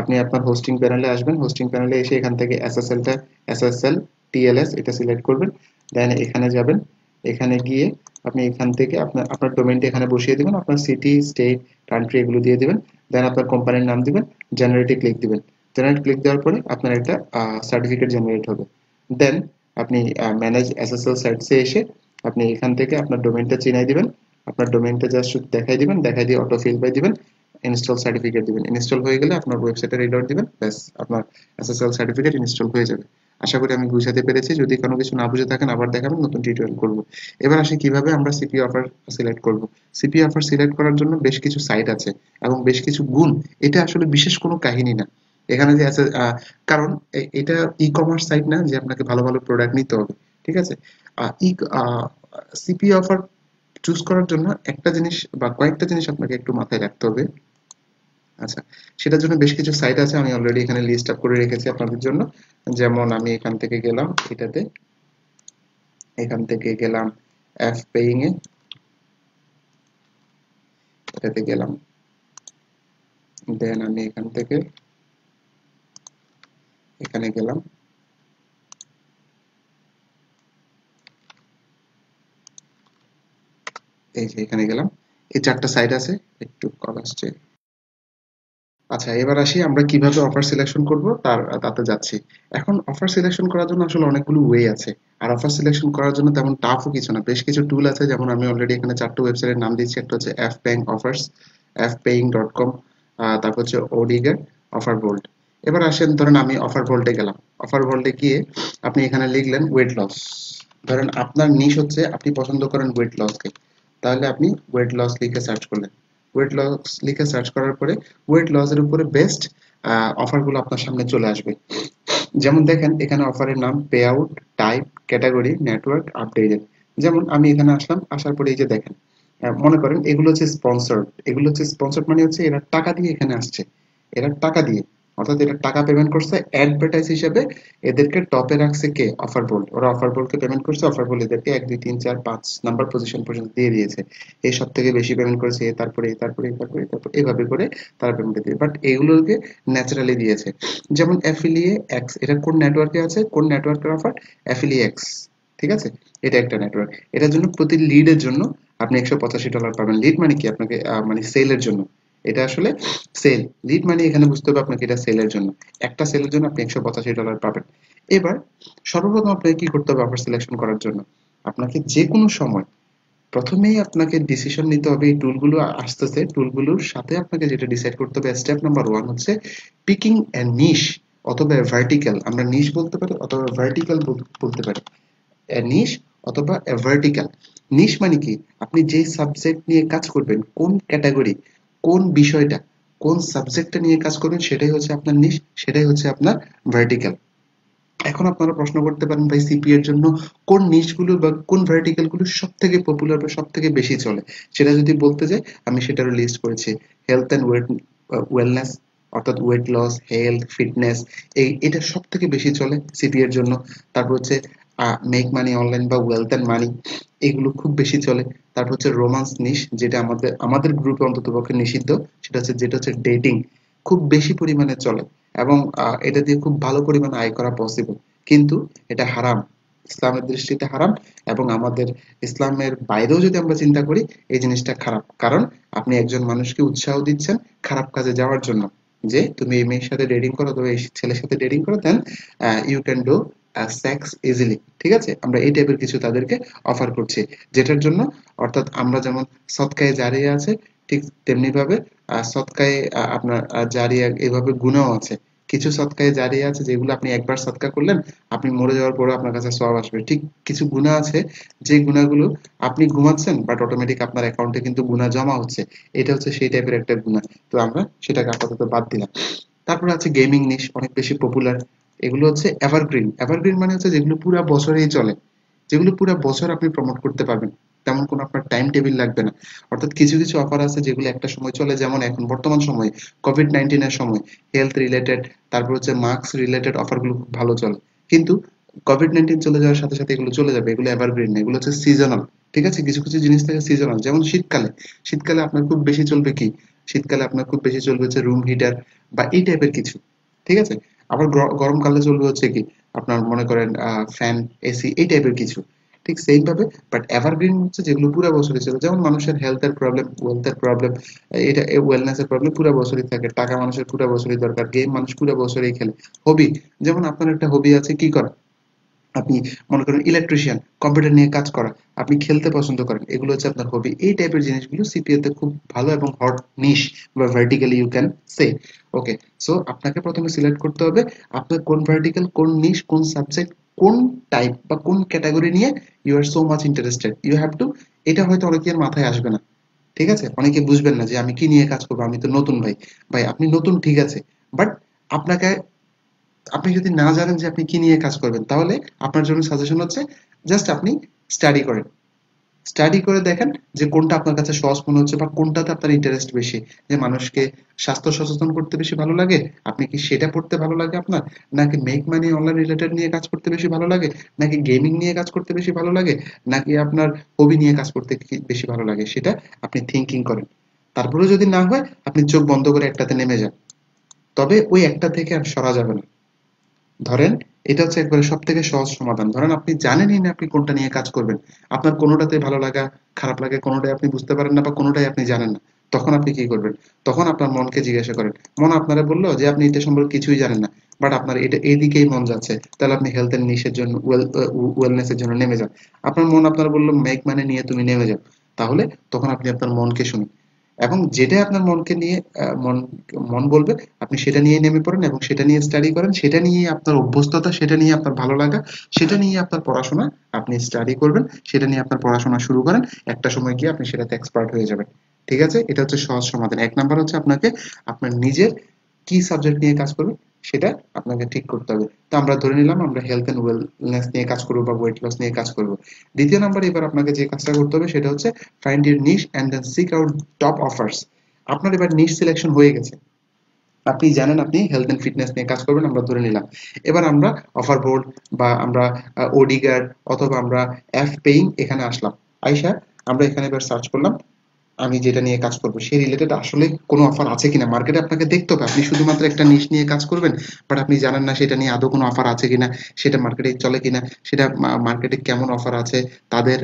আপনি আপনার হোস্টিং প্যানেলে আসবেন। হোস্টিং প্যানেলে এসে এখান থেকে এসএসএল টিএলএস এটা সিলেক্ট করবেন। দেন এখানে যাবেন, এখানে গিয়ে আপনি এখান থেকে আপনার আপনার ডোমেইনটা এখানে বসিয়ে দিবেন, আপনার সিটি, স্টেট, কান্ট্রি এগুলো দিয়ে দিবেন। দেন আপনার কোম্পানির নাম দিবেন, জেনারেটে ক্লিক দিবেন। জেনারেট ক্লিক দেওয়ার পরে আপনার একটা সার্টিফিকেট জেনারেট হবে। দেন আপনি ম্যানেজ এসএসএল সাইটসে এসে আপনি এখান থেকে আপনার ডোমেইনটা চিনাই দিবেন। আপনার ডোমেইনটা জাস্ট দেখাই দিবেন, দেখাই দিয়ে অটো ফিল বাই দিবেন, ইনস্টল সার্টিফিকেট দিবেন। ইনস্টল হয়ে গেলে আপনার ওয়েবসাইটে রিলোড দিবেন, ব্যাস আপনার এসএসএল সার্টিফিকেট ইনস্টল হয়ে যাবে। আশা করি আমি বুঝাতে পেরেছি। যদি কোনো কিছু না বুঝে থাকেন আবার দেখাবেন, নতুন টিউটোরিয়াল করব। এবার আসি কিভাবে আমরা সিপি অফার সিলেক্ট করব। সিপি অফার সিলেক্ট করার জন্য বেশ কিছু সাইট আছে এবং বেশ কিছু গুণ। এটা আসলে বিশেষ কোনো কাহিনী না। এখানে যে আছে কারণ এটা ই কমার্স সাইট না যে আপনাকে ভালো ভালো প্রোডাক্ট নিতে হবে, ঠিক আছে। ই সিপি অফার চুজ করার জন্য একটা জিনিস বা কয়েকটা জিনিস আপনাকে একটু মাথায় রাখতে হবে। আচ্ছা, সেটার জন্য বেশ কিছু সাইট আছে, আমি অলরেডি এখানে লিস্ট আপ করে রেখেছি আপনাদের জন্য। যেমন আমি এখান থেকে গেলাম এটাতে, এখান থেকে গেলাম অ্যাপ পেইং এ, এটাতে গেলাম। দেন আমি এখান থেকে এখানে গেলাম, এই যে এখানে গেলাম। এই চারটা সাইট আছে, একটু কল আসছে। আচ্ছা, এবার আসি আমরা কিভাবে অফার সিলেকশন করব তাতে যাচ্ছি। এখন অফার সিলেকশন করার জন্য আসলে অনেকগুলো ওয়ে আছে। আর অফার সিলেকশন করার জন্য তেমন টাফও কিছু না, বেশ কিছু টুল আছে। যেমন আমি অলরেডি এখানে চারটে ওয়েবসাইটের নাম দিচ্ছি। একটা হচ্ছে fpaying offers, fpaying.com, তারপর হচ্ছে ওডিগার, অফার বোল্ট। এবার আসেন, ধরেন আমি অফার বোল্টে গেলাম। অফার বোল্টে গিয়ে আপনি এখানে লিখলেন ওয়েট লস। ধরেন আপনার নিশ হচ্ছে আপনি পছন্দ করেন ওয়েট লসকে, তাহলে আপনি ওয়েট লস লিখে সার্চ করলেন। ওয়েট লস লিখে সার্চ করার পরে ওয়েট লস এর উপরে বেস্ট অফারগুলো আপনার সামনে চলে আসবে। যেমন দেখেন এখানে অফারের নাম, pay out, type, category, network, updated. যেমন আমি এখানে আসলাম, আসার পরে এই যে দেখেন, মনে করেন এগুলো হচ্ছে স্পন্সর্ড। এগুলো হচ্ছে স্পন্সর্ড মানে হচ্ছে এরা টাকা দিয়ে এখানে আসছে, এরা টাকা দিয়ে, অর্থাৎ এরা টাকা পেমেন্ট করছে অ্যাডভার্টাইজ হিসেবে। এদেরকে টপে রাখছে কে? Offer Vault. ওরা অফার বোল্ডকে পেমেন্ট করছে, অফার বোল্ড এদেরকে 1 2 3 4 5 নাম্বার পজিশন পর্যন্ত দিয়ে দিয়েছে। এই সব থেকে বেশি পেমেন্ট করেছে তারপরে তারপরে তারপরে তারপরে এভাবে করে তারা পেমেন্ট দিয়ে, বাট এগুলোকে ন্যাচারালি দিয়েছে। যেমন অ্যাফিলিয়ে এক্স, এটা কোন নেটওয়ার্কে আছে, কোন নেটওয়ার্কের অফার? অ্যাফিলিয়ে এক্স, ঠিক আছে। এটা একটা নেটওয়ার্ক। এটার জন্য প্রতি লিডের জন্য আপনি $185 পাবেন। লিড মানে কি? আপনাকে মানে সেলের জন্য। এটা আসলে সেল, লিড মানে এখানে বুঝতে হবে আপনাকে এটা সেলের জন্য। একটা সেলের জন্য আপনি $185 পাবেন। এবার সর্বপ্রথম আপনাকে কি করতে হবে অফার সিলেকশন করার জন্য? আপনাকে যে কোনো সময় প্রথমেই আপনাকে ডিসিশন নিতে হবে। এই টুলগুলো আসতেছে, টুলগুলোর সাথে আপনাকে যেটা ডিসাইড করতে হবে, স্টেপ নাম্বার 1 হচ্ছে পিকিং এ নিশ অথবা ভার্টিক্যাল। আমরা নিশ বলতে পারি অথবা ভার্টিক্যাল বলতে পারি। নিশ অথবা ভার্টিক্যাল। নিশ মানে কি? আপনি যে সাবজেক্ট নিয়ে কাজ করবেন, কোন ক্যাটাগরি, কোন বিষয়টা, কোন সাবজেক্টটা নিয়ে কাজ করবেন, সেটাই হচ্ছে আপনার নিশ, সেটাই হচ্ছে আপনার ভার্টিক্যাল। এখন আপনারা প্রশ্ন করতে পারেন ভাই সিপি এর জন্য কোন নিশগুলো বা কোন ভার্টিক্যাল গুলো সব থেকে পপুলার বা সব থেকে বেশি চলে, সেটা যদি বলতে যাই আমি সেটারও লিস্ট করেছি। হেলথ অ্যান্ড ওয়েলনেস, অর্থাৎ ওয়েট লস, হেলথ, ফিটনেস, এটা সব থেকে বেশি চলে সিপি এর জন্য। তারপর হচ্ছে মেক মানি অনলাইন বা ওয়েলথ অ্যান্ড মানি, এগুলো খুব বেশি চলে। তারপর হচ্ছে রোমান্স নিশ, যেটা আমাদের আমাদের গ্রুপে অন্তত পক্ষে নিষিদ্ধ, যেটা হচ্ছে ডেটিং, খুব বেশি পরিমাণে চলে এবং এটা দিয়ে খুব ভালো পরিমাণে আয় করা পসিবল। কিন্তু এটা হারাম, ইসলামের দৃষ্টিতে হারাম। এবং আমাদের ইসলামের বাইরেও যদি আমরা চিন্তা করি, এই জিনিসটা খারাপ। কারণ আপনি একজন মানুষকে উৎসাহ দিচ্ছেন খারাপ কাজে যাওয়ার জন্য, যে তুমি এই মেয়ের সাথে ডেটিং করো, তবে এই ছেলের সাথে ডেটিং করো, then you can do sex easily. ঠিক আছে, আমরা এই টাইপের কিছু তাদেরকে অফার করছি, যেটার জন্য অর্থাৎ আমরা যেমন সৎকায়ে জারিয়া আছে, ঠিক তেমনি ভাবে সৎকায়ে আপনার জারিয়া এভাবে গুনাহও আছে। কিছু সৎকায়ে জারিয়া আছে যেগুলো আপনি একবার সৎকা করলেন, আপনি মরে যাওয়ার পরেও আপনার কাছে সওয়াব আসবে। ঠিক কিছু গুনাহ আছে, যে গুনাহগুলো আপনি ঘুমাচ্ছেন বাট অটোমেটিক আপনার অ্যাকাউন্টে কিন্তু গুনাহ জমা হচ্ছে। এটা হচ্ছে সেই টাইপের একটা গুনাহ। তো আমরা সেটাকে আপাতত বাদ দিলাম। তারপরে আছে গেমিং নিশ, অনেক বেশি পপুলার। এগুলো হচ্ছে এভারগ্রিন। এভারগ্রিন মানে হচ্ছে যেগুলো পুরা বছরেই চলে, যেগুলো পুরা বছর আপনি প্রমোট করতে পারবেন, তেমন কোনো আপনার টাইম টেবিল লাগবে না। অর্থাৎ কিছু কিছু অফার আছে যেগুলো একটা সময় চলে, যেমন এখন বর্তমান সময়ে কোভিড-19 এর সময় হেলথ রিলেটেড, তারপর হচ্ছে মাস্ক রিলেটেড অফারগুলো খুব ভালো চলে। কিন্তু কোভিড-19 চলে যাওয়ার সাথে সাথে এগুলো চলে যাবে, এগুলো এভারগ্রিন না, এগুলো হচ্ছে সিজনাল। ঠিক আছে, কিছু কিছু জিনিস থাকে সিজনাল, যেমন শীতকালে, শীতকালে আপনার খুব বেশি চলবে কি, শীতকালে আপনার খুব বেশি চলবে হচ্ছে রুম হিটার বা এই টাইপের কিছু। ঠিক আছে, আবার গরমকালে চলবে হচ্ছে কি, আপনার মনে করেন ফ্যান, এসি, এই টাইপের কিছু। ঠিক সেম ভাবে, বাট এভারগ্রিন হচ্ছে যেগুলো পুরো বছরই চলে, যেমন মানুষের হেলথের প্রবলেম, ওয়েলথের প্রবলেম, এটা ওয়েলনেস এর প্রবলেম পুরো বছরই থাকে, টাকা মানুষের পুরো বছরই দরকার, গেম মানুষ পুরো বছরই খেলে। হবি, যেমন আপনার একটা হবি আছে কি করা, আপনি মনে করেন ইলেকট্রিশিয়ান, কম্পিউটার নিয়ে কাজ করা, আপনি খেলতে পছন্দ করেন, এগুলো হচ্ছে আপনার হবি। এই টাইপের জিনিসগুলো সিপিএ তে খুব ভালো এবং হট নিশ বা vertically you can say. Okay, so আপনাকে প্রথমে সিলেক্ট করতে হবে আপনার কোন ভার্টিক্যাল, কোন নিশ, কোন সাবজেক্ট, কোন টাইপ বা কোন ক্যাটাগরি নিয়ে you are so much interested, you have to. এটা হয়তো অনেকের মাথায় আসবে না। ঠিক আছে, অনেকে বুঝবেন না যে আমি কি নিয়ে কাজ করবো, আমি তো নতুন ভাই। ভাই আপনি নতুন ঠিক আছে, বাট আপনাকে, আপনি যদি না জানেন যে আপনি কি নিয়ে কাজ করবেন, তাহলে আপনার জন্য সাজেশন হচ্ছে জাস্ট আপনি স্টাডি করেন, স্টাডি করে দেখেন যে কোনটা আপনার কাছে সহজ মনে হচ্ছে বা কোনটাতে আপনার ইন্টারেস্ট বেশি। যে মানুষকে স্বাস্থ্য সচেতন করতে বেশি ভালো লাগে, আপনি কি সেটা পড়তে ভালো লাগে আপনার, নাকি মেক মানি অনলাইন রিলেটেড নিয়ে কাজ করতে বেশি ভালো লাগে, নাকি গেমিং নিয়ে কাজ করতে বেশি ভালো লাগে, নাকি আপনার হবি নিয়ে কাজ করতে বেশি ভালো লাগে, সেটা আপনি থিঙ্কিং করেন। তারপরেও যদি না হয়, আপনি চোখ বন্ধ করে একটাতে নেমে যান, তবে ওই একটা থেকে আর সরা যাবে না। ধরেন এটা হচ্ছে একবারে সব থেকে সহজ সমাধান। ধরেন আপনি জানেনই না আপনি কোনটা নিয়ে কাজ করবেন, আপনার কোনোটাতে ভালো লাগা, খারাপ লাগে, কোনোটাই আপনি বুঝতে পারেন না বা কোনোটাই আপনি জানেন না। তখন আপনি কি করবেন, তখন আপনার মনকে জিজ্ঞাসা করেন। মন আপনারা বললো যে আপনি এটা সম্পর্কে কিছুই জানেন না, বাট আপনার এটা এইদিকেই মন যাচ্ছে, তাহলে আপনি হেলথ এন্ড নিশের জন্য, ওয়েলনেস এর জন্য নেমে যান। আপনার মন আপনার বললো মেক মানে নিয়ে তুমি নেমে যাও, তাহলে তখন আপনি আপনার মনকে শুনুন এবং যেটাই আপনার মনকে নিয়ে মন মন বলবে আপনি সেটা নিয়ে নেমে পড়েন এবং সেটা নিয়ে স্টাডি করেন, সেটা নিয়ে আপনার অভ্যস্ততা, সেটা নিয়ে আপনার ভালো লাগা, সেটা নিয়ে আপনার পড়াশোনা, আপনি স্টাডি করবেন, সেটা নিয়ে আপনার পড়াশোনা শুরু করেন। একটা সময় গিয়ে আপনি সেটাতে এক্সপার্ট হয়ে যাবেন। ঠিক আছে, এটা হচ্ছে সহজ সমাধান। এক নাম্বার হচ্ছে আপনাকে আপনার নিজের কি সাবজেক্ট নিয়ে কাজ করবেন সেটা আপনাকে ঠিক করতে হবে। তো আমরা ধরে নিলাম আমরা হেলথ এন্ড ওয়েলনেস নিয়ে কাজ করবো বা ওয়েট লস নিয়ে কাজ করবো। দ্বিতীয় নাম্বার, এবার আপনাকে যে কাজটা করতে হবে সেটা হচ্ছে find your niche and then seek out top offers. আপনার এবার নিশ সিলেকশন হয়ে গেছে, আপনি জানেন আপনি হেলথ এন্ড ফিটনেস নিয়ে কাজ করবেন, আমরা ধরে নিলাম। এবার আমরা অফার বোর্ড বা আমরা ওডি গার্ড অথবা আমরা এফ পেইং এখানে আসলাম। আইসা আমরা এখানে এবার সার্চ করলাম আমি যেটা নিয়ে কাজ করবো সেই রিলেটেড আসলে কোনো অফার আছে কিনা মার্কেটে, আপনাকে দেখতে হবে। আপনি শুধুমাত্র একটা নিশ নিয়ে কাজ করবেন, বাট আপনি জানেন না সেটা নিয়ে আদৌ কোনো অফার আছে কিনা, সেটা মার্কেটে চলে কিনা, সেটা মার্কেটে কেমন অফার আছে, তাদের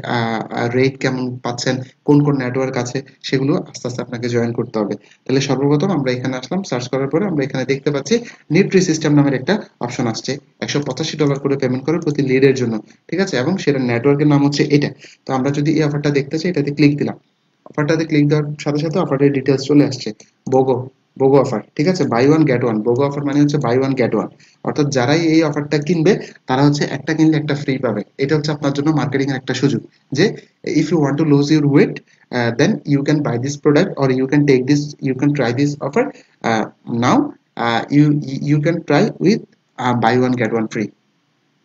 রেট কেমন পাচ্ছেন, কোন কোন নেটওয়ার্ক আছে, সেগুলো আস্তে আস্তে আপনাকে জয়েন করতে হবে। তাহলে সর্বপ্রথম আমরা এখানে আসলাম, সার্চ করার পরে আমরা এখানে দেখতে পাচ্ছি নিউট্রি সিস্টেম নামের একটা অপশন আসছে, $185 করে পেমেন্ট করে প্রতি লিডের জন্য। ঠিক আছে, এবং সেটা নেটওয়ার্কের নাম হচ্ছে এটা। তো আমরা যদি এই অফারটা দেখতে চাই, এটাতে ক্লিক দিলাম। অফারটাতে ক্লিক দেওয়ার সাথে সাথে অফারের ডিটেলস চলে আসছে। BOGO, BOGO offer. ঠিক আছে, buy one get one, BOGO offer মানে হচ্ছে বাই ওয়ান গেট ওয়ান। অর্থাৎ যারাই এই অফারটা কিনবে তারা হচ্ছে একটা কিনলে একটা ফ্রি পাবে। এটা হচ্ছে আপনার জন্য মার্কেটিং এর একটা সুযোগ, যে if you want to lose your weight then you can buy this product or you can take this, you can try this offer now, you you can try with buy one get one free.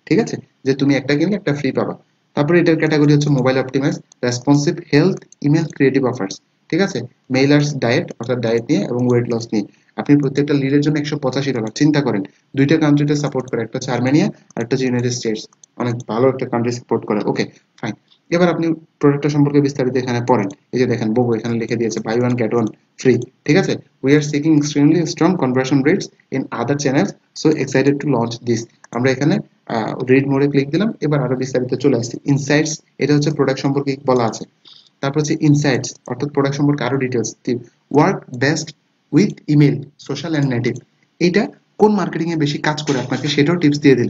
ঠিক আছে, যে তুমি একটা কিনলে একটা free পাবা। তারপরে এটার ক্যাটাগরি হচ্ছে mobile optimise, responsive health email creative offers. ঠিক আছে, মেইলার্স ডায়েট অর্থাৎ ডায়েট নিয়ে এবং ওয়েট লস নিয়ে। আপনি প্রত্যেকটা লিডের জন্য $185। চিন্তা করেন, দুইটা কান্ট্রিতে সাপোর্ট করে, একটা হচ্ছে আর্মেনিয়া আর একটা হচ্ছে ইউনাইটেড স্টেটস। অনেক ভালো একটা কান্ট্রি সাপোর্ট করে। ওকে, ফাইন। এবার আপনি প্রোডাক্টটা সম্পর্কে বিস্তারিত এখানে পড়েন। এই যে দেখেন বোগো এখানে লিখে দিয়েছে buy one get one free. ঠিক আছে, we are seeking extremely strong conversion rates in other channels, so excited to launch this. আমরা এখানে রিড মোডে ক্লিক দিলাম। এবার আরো বিস্তারিত চলে আসছে ইনসাইটস, এটা হচ্ছে প্রোডাক্ট সম্পর্কে বলা আছে। তারপর হচ্ছে ইনসাইটস অর্থাৎ প্রোডাক্ট সম্পর্কে আরো details. Work best with email social and native, এইটা কোন মার্কেটিং এ বেশি কাজ করে আপনাকে সেটাও টিপস দিয়ে দিল।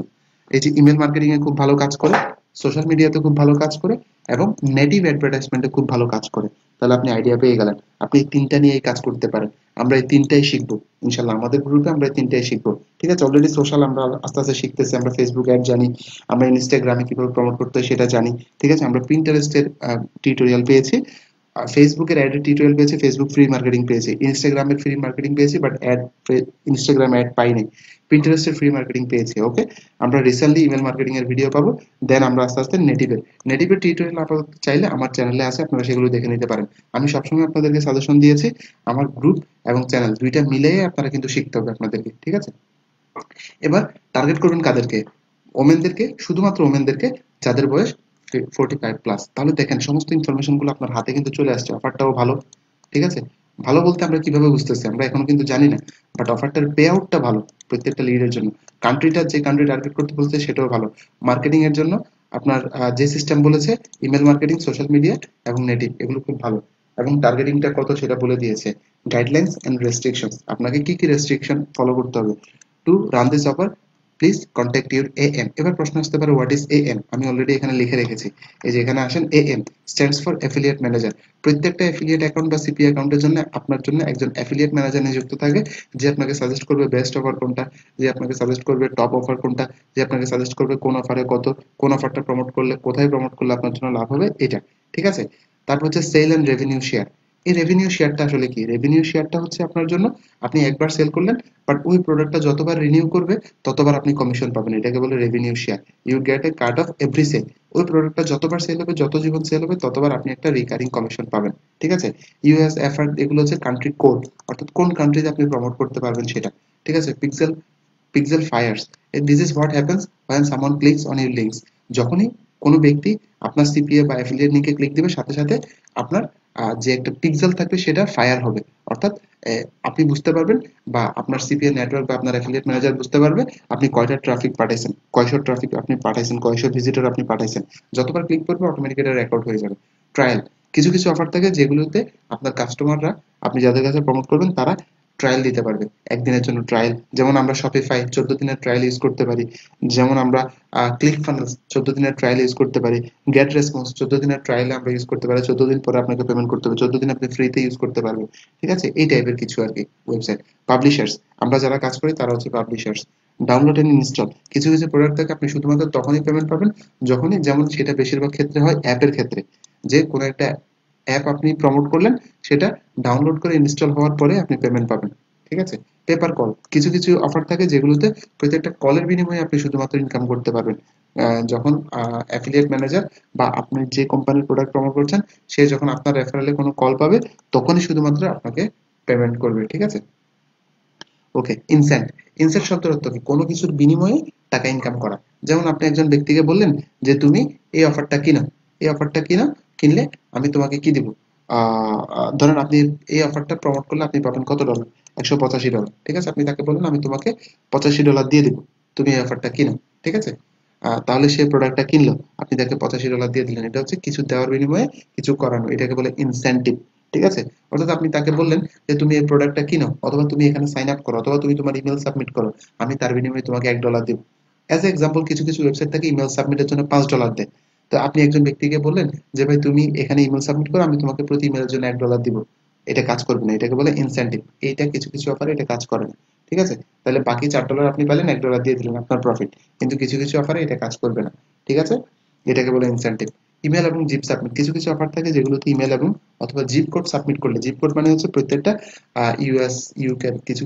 এই যে ইমেল মার্কেটিং এ খুব ভালো কাজ করে, সোশ্যাল মিডিয়াতে খুব ভালো কাজ করে এবং নেটিভ অ্যাডভার্টাইজমেন্টে খুব ভালো কাজ করে। তাহলে আপনি আইডিয়া পেয়ে গেলেন, আপনি এই তিনটা নিয়েই কাজ করতে পারেন। আমরা এই তিনটাই শিখবো ইনশাল্লাহ, আমাদের গ্রুপে আমরা এই তিনটাই শিখবো। ঠিক আছে, অলরেডি সোশ্যাল আমরা আস্তে আস্তে শিখতেছি, আমরা ফেসবুক অ্যাড জানি, আমরা ইনস্টাগ্রামে কিভাবে প্রমোট করতে হয় সেটা জানি। ঠিক আছে, আমরা পিন্টারেস্টের টিউটোরিয়াল পেয়েছি, ফেসবুকের অ্যাডের টিউটোরিয়াল পেয়েছি, ফেসবুক ফ্রি মার্কেটিং পেয়েছি, ইনস্টাগ্রামের ফ্রি মার্কেটিং পেয়েছি, বাট অ্যাড ইনস্টাগ্রাম অ্যাড পাইনি। পিন্টারেস্টের ফ্রি মার্কেটিং পেয়েছি। ওকে, আমরা রিসেন্টলি ইমেল মার্কেটিং এর ভিডিও পাবো, দেন আমরা আস্তে আস্তে নেটিভের টিউটোরিয়াল আপনারা চাইলে আমার চ্যানেলে আছে, আপনারা সেগুলো দেখে নিতে পারেন। আমি সবসময় আপনাদেরকে সাজেশন দিয়েছি আমার গ্রুপ এবং চ্যানেল দুইটা মিলিয়ে আপনারা কিন্তু শিখতে হবে আপনাদেরকে। ঠিক আছে, এবার টার্গেট করবেন কাদেরকে? ওমেনদেরকে, শুধুমাত্র ওমেনদেরকে যাদের বয়স 45+। তাহলে দেখেন সমস্ত ইনফরমেশন গুলো আপনার হাতে কিন্তু চলে আসছে, অফারটাও ভালো। ঠিক আছে, ভালো বলতে আমরা কিভাবে বুঝতেছি, আমরা এখনো কিন্তু জানি না, বাট অফারটার পে আউটটা ভালো প্রত্যেকটা লিডের জন্য। কান্ট্রিটা যে কান্ট্রি টার্গেট করতে বলছে সেটাও ভালো। মার্কেটিং এর জন্য আপনার যে সিস্টেম বলেছে, ইমেল মার্কেটিং, সোশ্যাল মিডিয়া এবং নেটিভ, এগুলো খুব ভালো। এবং টার্গেটিংটা কত সেটা বলে দিয়েছে। গাইডলাইন্স এন্ড রেস্ট্রিকশনস, আপনাকে কি কি রেস্ট্রিকশন ফলো করতে হবে to run this offer, please contact your am. এবার প্রশ্ন আসতে পারে হোয়াট ইজ এএম, আমি অলরেডি এখানে লিখে রেখেছি। এই যে এখানে আসেন, am stands for affiliate manager. প্রত্যেকটা অ্যাফিলিয়েট অ্যাকাউন্ট বা সিপি অ্যাকাউন্টের জন্য আপনার জন্য একজন অ্যাফিলিয়েট ম্যানেজার নিযুক্ত থাকে, যে আপনাকে সাজেস্ট করবে বেস্ট অফার কোনটা, যে আপনাকে সাজেস্ট করবে টপ অফার কোনটা, যে আপনাকে সাজেস্ট করবে কোন অফারে কত, কোন অফারটা প্রমোট করলে, কোথায় প্রমোট করলে আপনার জন্য লাভ হবে, এটা। ঠিক আছে, তারপর হচ্ছে সেল এন্ড রেভিনিউ শেয়ার। এই রেভিনিউ শেয়ারটা আসলে কি? রেভিনিউ শেয়ারটা হচ্ছে আপনার জন্য, আপনি একবার সেল করলেন, বাট ওই প্রোডাক্টটা যতবার রিনিউ করবে ততবার আপনি কমিশন পাবেন, এটাকে বলে revenue share. You get a cut of every sale. ওই প্রোডাক্টটা যতবার সেল হবে, যত জীবন সেল হবে, ততবার আপনি একটা রিকারিং কমিশন পাবেন। ঠিক আছে, ইউএস এফআর, এগুলো হচ্ছে কান্ট্রি কোড, অর্থাৎ কোন কান্ট্রিতে আপনি প্রমোট করতে পারবেন সেটা। ঠিক আছে, pixel fires, this is what happens when someone clicks on your links। যখনই কোনো ব্যক্তি আপনার সিপিএ বা অ্যাফিলিয়েট লিংকে ক্লিক দিবে, সাথে সাথে আপনার যে একটা পিক্সেল থাকবে সেটা ফায়ার হবে। অর্থাৎ আপনি বুঝতে পারবেন, বা আপনার সিপিএ নেটওয়ার্ক বা আপনার অ্যাফিলিয়েট ম্যানেজার বুঝতে পারবে আপনি কয়টা ট্রাফিক পাঠাইছেন, কয়শো ট্রাফিক আপনি পাঠাইছেন, কয়শো ভিজিটর আপনি পাঠাইছেন। যতবার ক্লিক করবে অটোমেটিক এটা রেকর্ড হয়ে যাবে। ট্রায়াল, কিছু কিছু অফার থাকে যেগুলোতে আপনার কাস্টমাররা, আপনি যাদের কাছে প্রমোট করবেন তারা ট্রায়াল দিতে পারবে, একদিনের জন্য ট্রায়াল। যেমন আমরা শপিফাই 14 দিনের ট্রায়াল ইউজ করতে পারি, যেমন আমরা ক্লিক ফানেলস 14 দিনের ট্রায়াল ইউজ করতে পারি, গেট রেসপন্স 14 দিনের ট্রায়ালে আমরা ইউজ করতে পারি, 14 দিন পরে আপনাকে পেমেন্ট করতে হবে, 14 দিন আপনি ফ্রিতে ইউজ করতে পারবেন। ঠিক আছে, এই টাইপের কিছু আর কি ওয়েবসাইট। পাবলিশার্স, আমরা যারা কাজ করি তারা হচ্ছে পাবলিশার্স। ডাউনলোড এন্ড ইনস্টল, কিছু কিছু প্রোডাক্ট থেকে আপনি শুধুমাত্র তখনই পেমেন্ট পাবেন যখনই, যেমন সেটা বেশিরভাগ ক্ষেত্রে হয় অ্যাপের ক্ষেত্রে, যে কোনো একটা অ্যাপ আপনি প্রমোট করলেন, সেটা ডাউনলোড করে ইনস্টল হওয়ার পরে আপনি পেমেন্ট পাবেন। ঠিক আছে, পেপার কল, কিছু কিছু অফার থাকে যেগুলোতে প্রত্যেকটা কলের বিনিময়ে আপনি শুধুমাত্র ইনকাম করতে পারবেন। যখন অ্যাফিলিয়েট ম্যানেজার বা আপনি যে কোম্পানির প্রোডাক্ট প্রমোট করছেন, সে যখন আপনার রেফারেলে কোনো কল পাবে তখনই শুধুমাত্র আপনাকে পেমেন্ট করবে। ঠিক আছে, ওকে। ইনসেন্ট, ইনসেন্ট শব্দের অর্থ কি? কোনো কিছুর বিনিময়ে টাকা ইনকাম করা। যেমন আপনি একজন ব্যক্তিকে বললেন যে তুমি এই অফারটা কিনো, এই অফারটা কিনো, কিনলে আমি তোমাকে কি দিব, ধরেন আপনি এই অফারটা প্রমোট করলে আপনি পাবেন কত ডলার, $185। ঠিক আছে, আপনি তাকে বললেন আমি তোমাকে $85 দিয়ে দিব, তুমি এই অফারটা কিনো। ঠিক আছে, তাহলে সে প্রোডাক্টটা কিনলো, আপনি তাকে $85 দিয়ে দিলেন। এটা হচ্ছে কিছু দেওয়ার বিনিময়ে কিছু করানো, এটাকে বলে ইনসেন্টিভ। ঠিক আছে, অর্থাৎ আপনি তাকে বললেন যে তুমি এই প্রোডাক্টটা কিনো, অথবা তুমি এখানে সাইন আপ করো, অথবা তুমি তোমার ইমেল সাবমিট করো, আমি তার বিনিময়ে তোমাকে $1 দিব। অ্যাজ এক্সাম্পল, কিছু কিছু ওয়েবসাইট থেকে ইমেল সাবমিটের জন্য $5 দেয়। তো আপনি একজন ব্যক্তিকে বললেন যে ভাই তুমি এখানে ইমেল সাবমিট করো, আমি তোমাকে প্রতি ইমেলের জন্য $1 দিব। এটা কাজ করবে না, এটাকে বলে ইনসেন্টিভ। এইটা কিছু কিছু অফারে এটা কাজ করে না। ঠিক আছে, তাহলে বাকি $4 আপনি পেলেন, $1 দিয়ে দিলেন, আপনার প্রফিট। কিন্তু কিছু কিছু অফারে এটা কাজ করবে না। ঠিক আছে, এটাকে বলে ইনসেন্টিভ। ইমেল এবং জিপ সাবমিট, কিছু কিছু অফার থাকে যেগুলোতে ইমেল এবং অথবা জিপ কোড সাবমিট করলে, জিপ কোড মানে হচ্ছে প্রত্যেকটা ইউএস ইউকে কিছু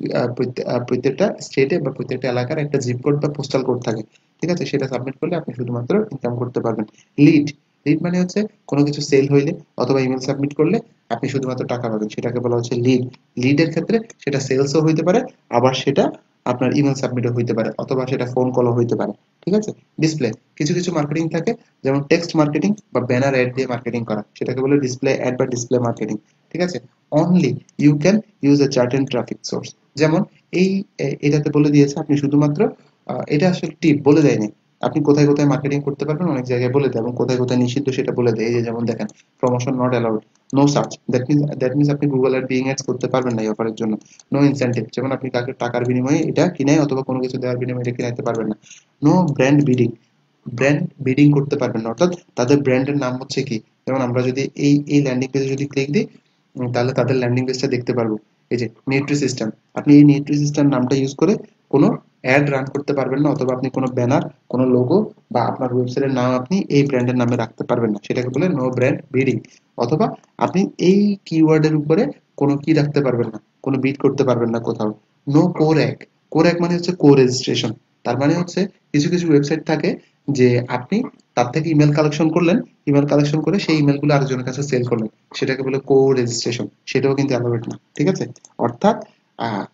প্রত্যেকটা স্টেটে বা প্রত্যেকটা এলাকার একটা জিপ কোড বা পোস্টাল কোড থাকে, ঠিক আছে, সেটা সাবমিট করলে আপনি শুধুমাত্র ইনকাম করতে পারবেন। লিড, লিড মানে হচ্ছে কোনো কিছু সেল হইলে অথবা ইমেল সাবমিট করলে আপনি শুধুমাত্র টাকা পাবেন, সেটাকে বলা হচ্ছে লিড। লিডের ক্ষেত্রে সেটা সেলসও হইতে পারে, আবার সেটা আপনার ইমেল সাবমিটও হইতে পারে, অথবা সেটা ফোন কলও হইতে পারে, ঠিক আছে। ডিসপ্লে, কিছু কিছু মার্কেটিং থাকে যেমন টেক্সট মার্কেটিং বা ব্যানার অ্যাড দিয়ে মার্কেটিং করা, সেটাকে বলে ডিসপ্লে অ্যাড বা ডিসপ্লে মার্কেটিং, ঠিক আছে। Only you can use a certain traffic source, যেমন এই এটাতে বলে দিয়েছে আপনি শুধুমাত্র এটা আসলে টিপ বলে দেয়নি, আপনি কোথায় কোথায় মার্কেটিং করতে পারবেন অনেক জায়গায় বলে দেয়, এবং কোথায় কোথায় নিষিদ্ধ সেটা বলে দেয়। এই যে যেমন দেখেন, promotion not allowed, no search, that means আপনি গুগল অ্যাড বিং অ্যাডস করতে পারবেন না এই অফারের জন্য। নো ইনসেন্টিভ, যেমন আপনি কাকে টাকার বিনিময়ে এটা কিনে অথবা কোনো কিছু দেওয়ার বিনিময়ে এটা কিনাইতে পারবেন না। No brand bidding, brand bidding করতে পারবেন না, অর্থাৎ তাদের ব্র্যান্ডের নাম হচ্ছে কি, যেমন আমরা যদি এই ল্যান্ডিং পেজে যদি ক্লিক দিই, তাহলে তাদের ল্যান্ডিং পেজটা দেখতে পারবো। এই যে নিউট্রি সিস্টেম, আপনি এই নিউট্রি সিস্টেম নামটা ইউজ করে কোনো অ্যাড রান করতে পারবেন না, অথবা আপনি কোনো ব্যানার, কোনো লোগো বা আপনার ওয়েবসাইটের নাম আপনি এই ব্র্যান্ডের নামে রাখতে পারবেন না, সেটাকে বলে নো ব্র্যান্ড বিডিং। অথবা আপনি এই কিওয়ার্ডের উপরে কোনো কি রাখতে পারবেন না, কোনো বিট করতে পারবেন না কোথাও। নো কোর এক, কোর এক মানে হচ্ছে কো রেজিস্ট্রেশন, তার মানে হচ্ছে কিছু কিছু ওয়েবসাইট থাকে যে আপনি তার থেকে ইমেল কালেকশন করলেন, ইমেল কালেকশন করে সেই ইমেলগুলো আরেকজনের কাছে সেল করলেন, সেটাকে বলে কো রেজিস্ট্রেশন, সেটাও কিন্তু অ্যালাউড না, ঠিক আছে। অর্থাৎ আহ,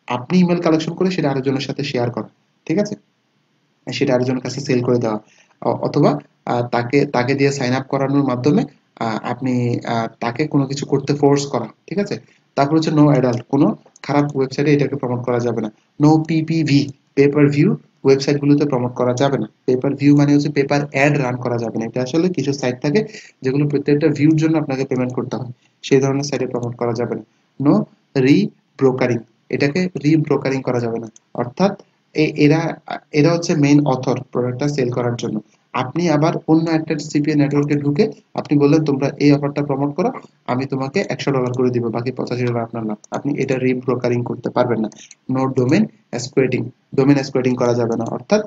আপনি ইমেল কালেকশন করে সেটা আরেকজনের সাথে শেয়ার করা, ঠিক আছে, সেটা আরেকজনের কাছে সেল করে দেওয়া, অথবা তাকে তাকে দিয়ে সাইন আপ করানোর মাধ্যমে আপনি তাকে কোনো কিছু করতে ফোর্স করা, ঠিক আছে। তারপর হচ্ছে নো অ্যাডাল্ট, কোনো খারাপ ওয়েবসাইটে এটাকে প্রমোট করা যাবে না। No PPV, pay per view website গুলোতে প্রমোট করা যাবে না। পেপার ভিউ মানে হচ্ছে পেপার অ্যাড রান করা যাবে না, এটা আসলে কিছু সাইট থাকে যেগুলো প্রত্যেকটা ভিউর জন্য আপনাকে পেমেন্ট করতে হয়, সেই ধরনের সাইটে প্রমোট করা যাবে না। নো রি ব্রোকারিং, এটাকে রি ব্রোকারিং করা যাবে না, অর্থাৎ এরা এরা হচ্ছে মেইন অথর প্রোডাক্টটা সেল করার জন্য। আপনি আবার অন্য একটা সিপিএ নেটওয়ার্কে ঢুকে আপনি বললেন তোমরা এই অফারটা প্রমোট করো, আমি তোমাকে $100 করে দিব, বাকি $85 আপনার লাভ, আপনি এটা রিব্রোকারিং করতে পারবেন না। নো ডোমেন এসকুয়েটিং, ডোমেন এসকুয়েটিং করা যাবে না, অর্থাৎ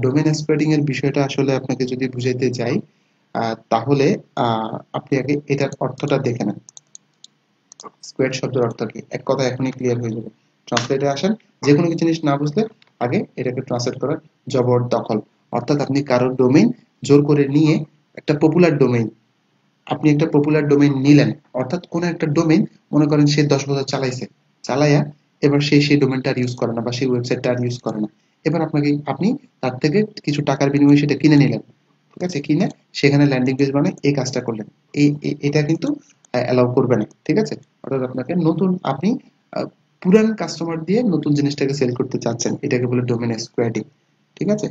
ডোমেন এসকুয়েটিং এর বিষয়টা আসলে আপনাকে যদি বুঝাইতে যাই, তাহলে আপনি আগে এটার অর্থটা দেখে নেন। স্কোয়াড শব্দের অর্থ কি, এক কথা এখনই ক্লিয়ার হয়ে যাবে। ট্রান্সলেটে আসেন, যে কোনো কিছু জিনিস না বুঝলে আগে এটাকে ট্রান্সলেট করার জবরদখল, অর্থাৎ আপনি কারোর ডোমেইন জোর করে নিয়ে, একটা পপুলার ডোমেইন, আপনি একটা পপুলার ডোমেইন নিলেন, অর্থাৎ কোনো একটা ডোমেইন মনে করেন সে 10 বছর চালাইছে, চালাইয়া এবার সেই ডোমেইনটা আর ইউজ করে না বা সেই ওয়েবসাইটটা আর ইউজ করে না, এবার আপনি তার থেকে কিছু টাকার বিনিময়ে সেটা কিনে নিলেন, ঠিক আছে, কিনে সেখানে ল্যান্ডিং পেজ বানায় এই কাজটা করলেন, এটা কিন্তু অ্যালাউ করবে না, ঠিক আছে। অর্থাৎ আপনাকে নতুন, আপনি পুরান কাস্টমার দিয়ে নতুন জিনিসটাকে সেল করতে চাচ্ছেন, এটাকে বলে ডোমেন স্কোয়াডিং, ঠিক আছে।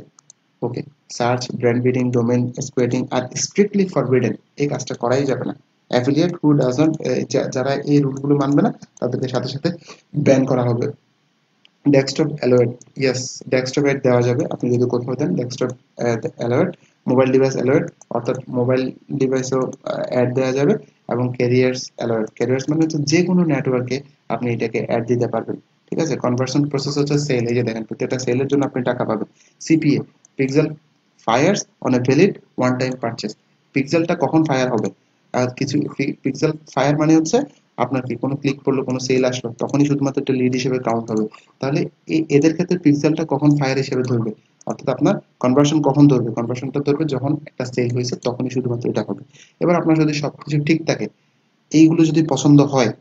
Okay, search, brand building, domain squatting আর স্ট্রিক্টলি ফরবিডেন, এই কাজটা করাই যাবে না। অ্যাফিলিয়েট হু ডাজন্ট, যারা এই রুলগুলো মানবে না তাদেরকে সাথে সাথে ব্যান করা হবে। Desktop alert, yes, desktop ad দেওয়া যাবে আপনি যদি কোথাও দেন, desktop alert, mobile device alert, অর্থাৎ মোবাইল ডিভাইসেও অ্যাড দেওয়া যাবে, এবং ক্যারিয়ার্স অ্যালার্ট, ক্যারিয়ার্স মানে হচ্ছে যে কোনো নেটওয়ার্কে আপনি এটাকে অ্যাড দিতে পারবেন, ঠিক আছে। কনভার্সন প্রসেস হচ্ছে সেল, এই যে দেখেন প্রত্যেকটা সেলের জন্য আপনি টাকা পাবেন। CPA, pixel fires on a valid one time purchase, পিক্সেলটা কখন ফায়ার হবে, কিছু পিক্সেল ফায়ার মানে হচ্ছে আপনার কি কোনো ক্লিক করলো, কোনো সেল আসলো, তখনই শুধুমাত্র একটা লিড হিসেবে কাউন্ট হবে। তাহলে এদের ক্ষেত্রে পিক্সেলটা কখন ফায়ার হিসেবে ধরবে, অর্থাৎ আপনার কনভার্সন কখন ধরবে, কনভার্সনটা ধরবে যখন একটা সেল হয়েছে তখনই শুধুমাত্র এটা হবে। এবার আপনার যদি সবকিছু ঠিক থাকে, এইগুলো যদি পছন্দ হয়,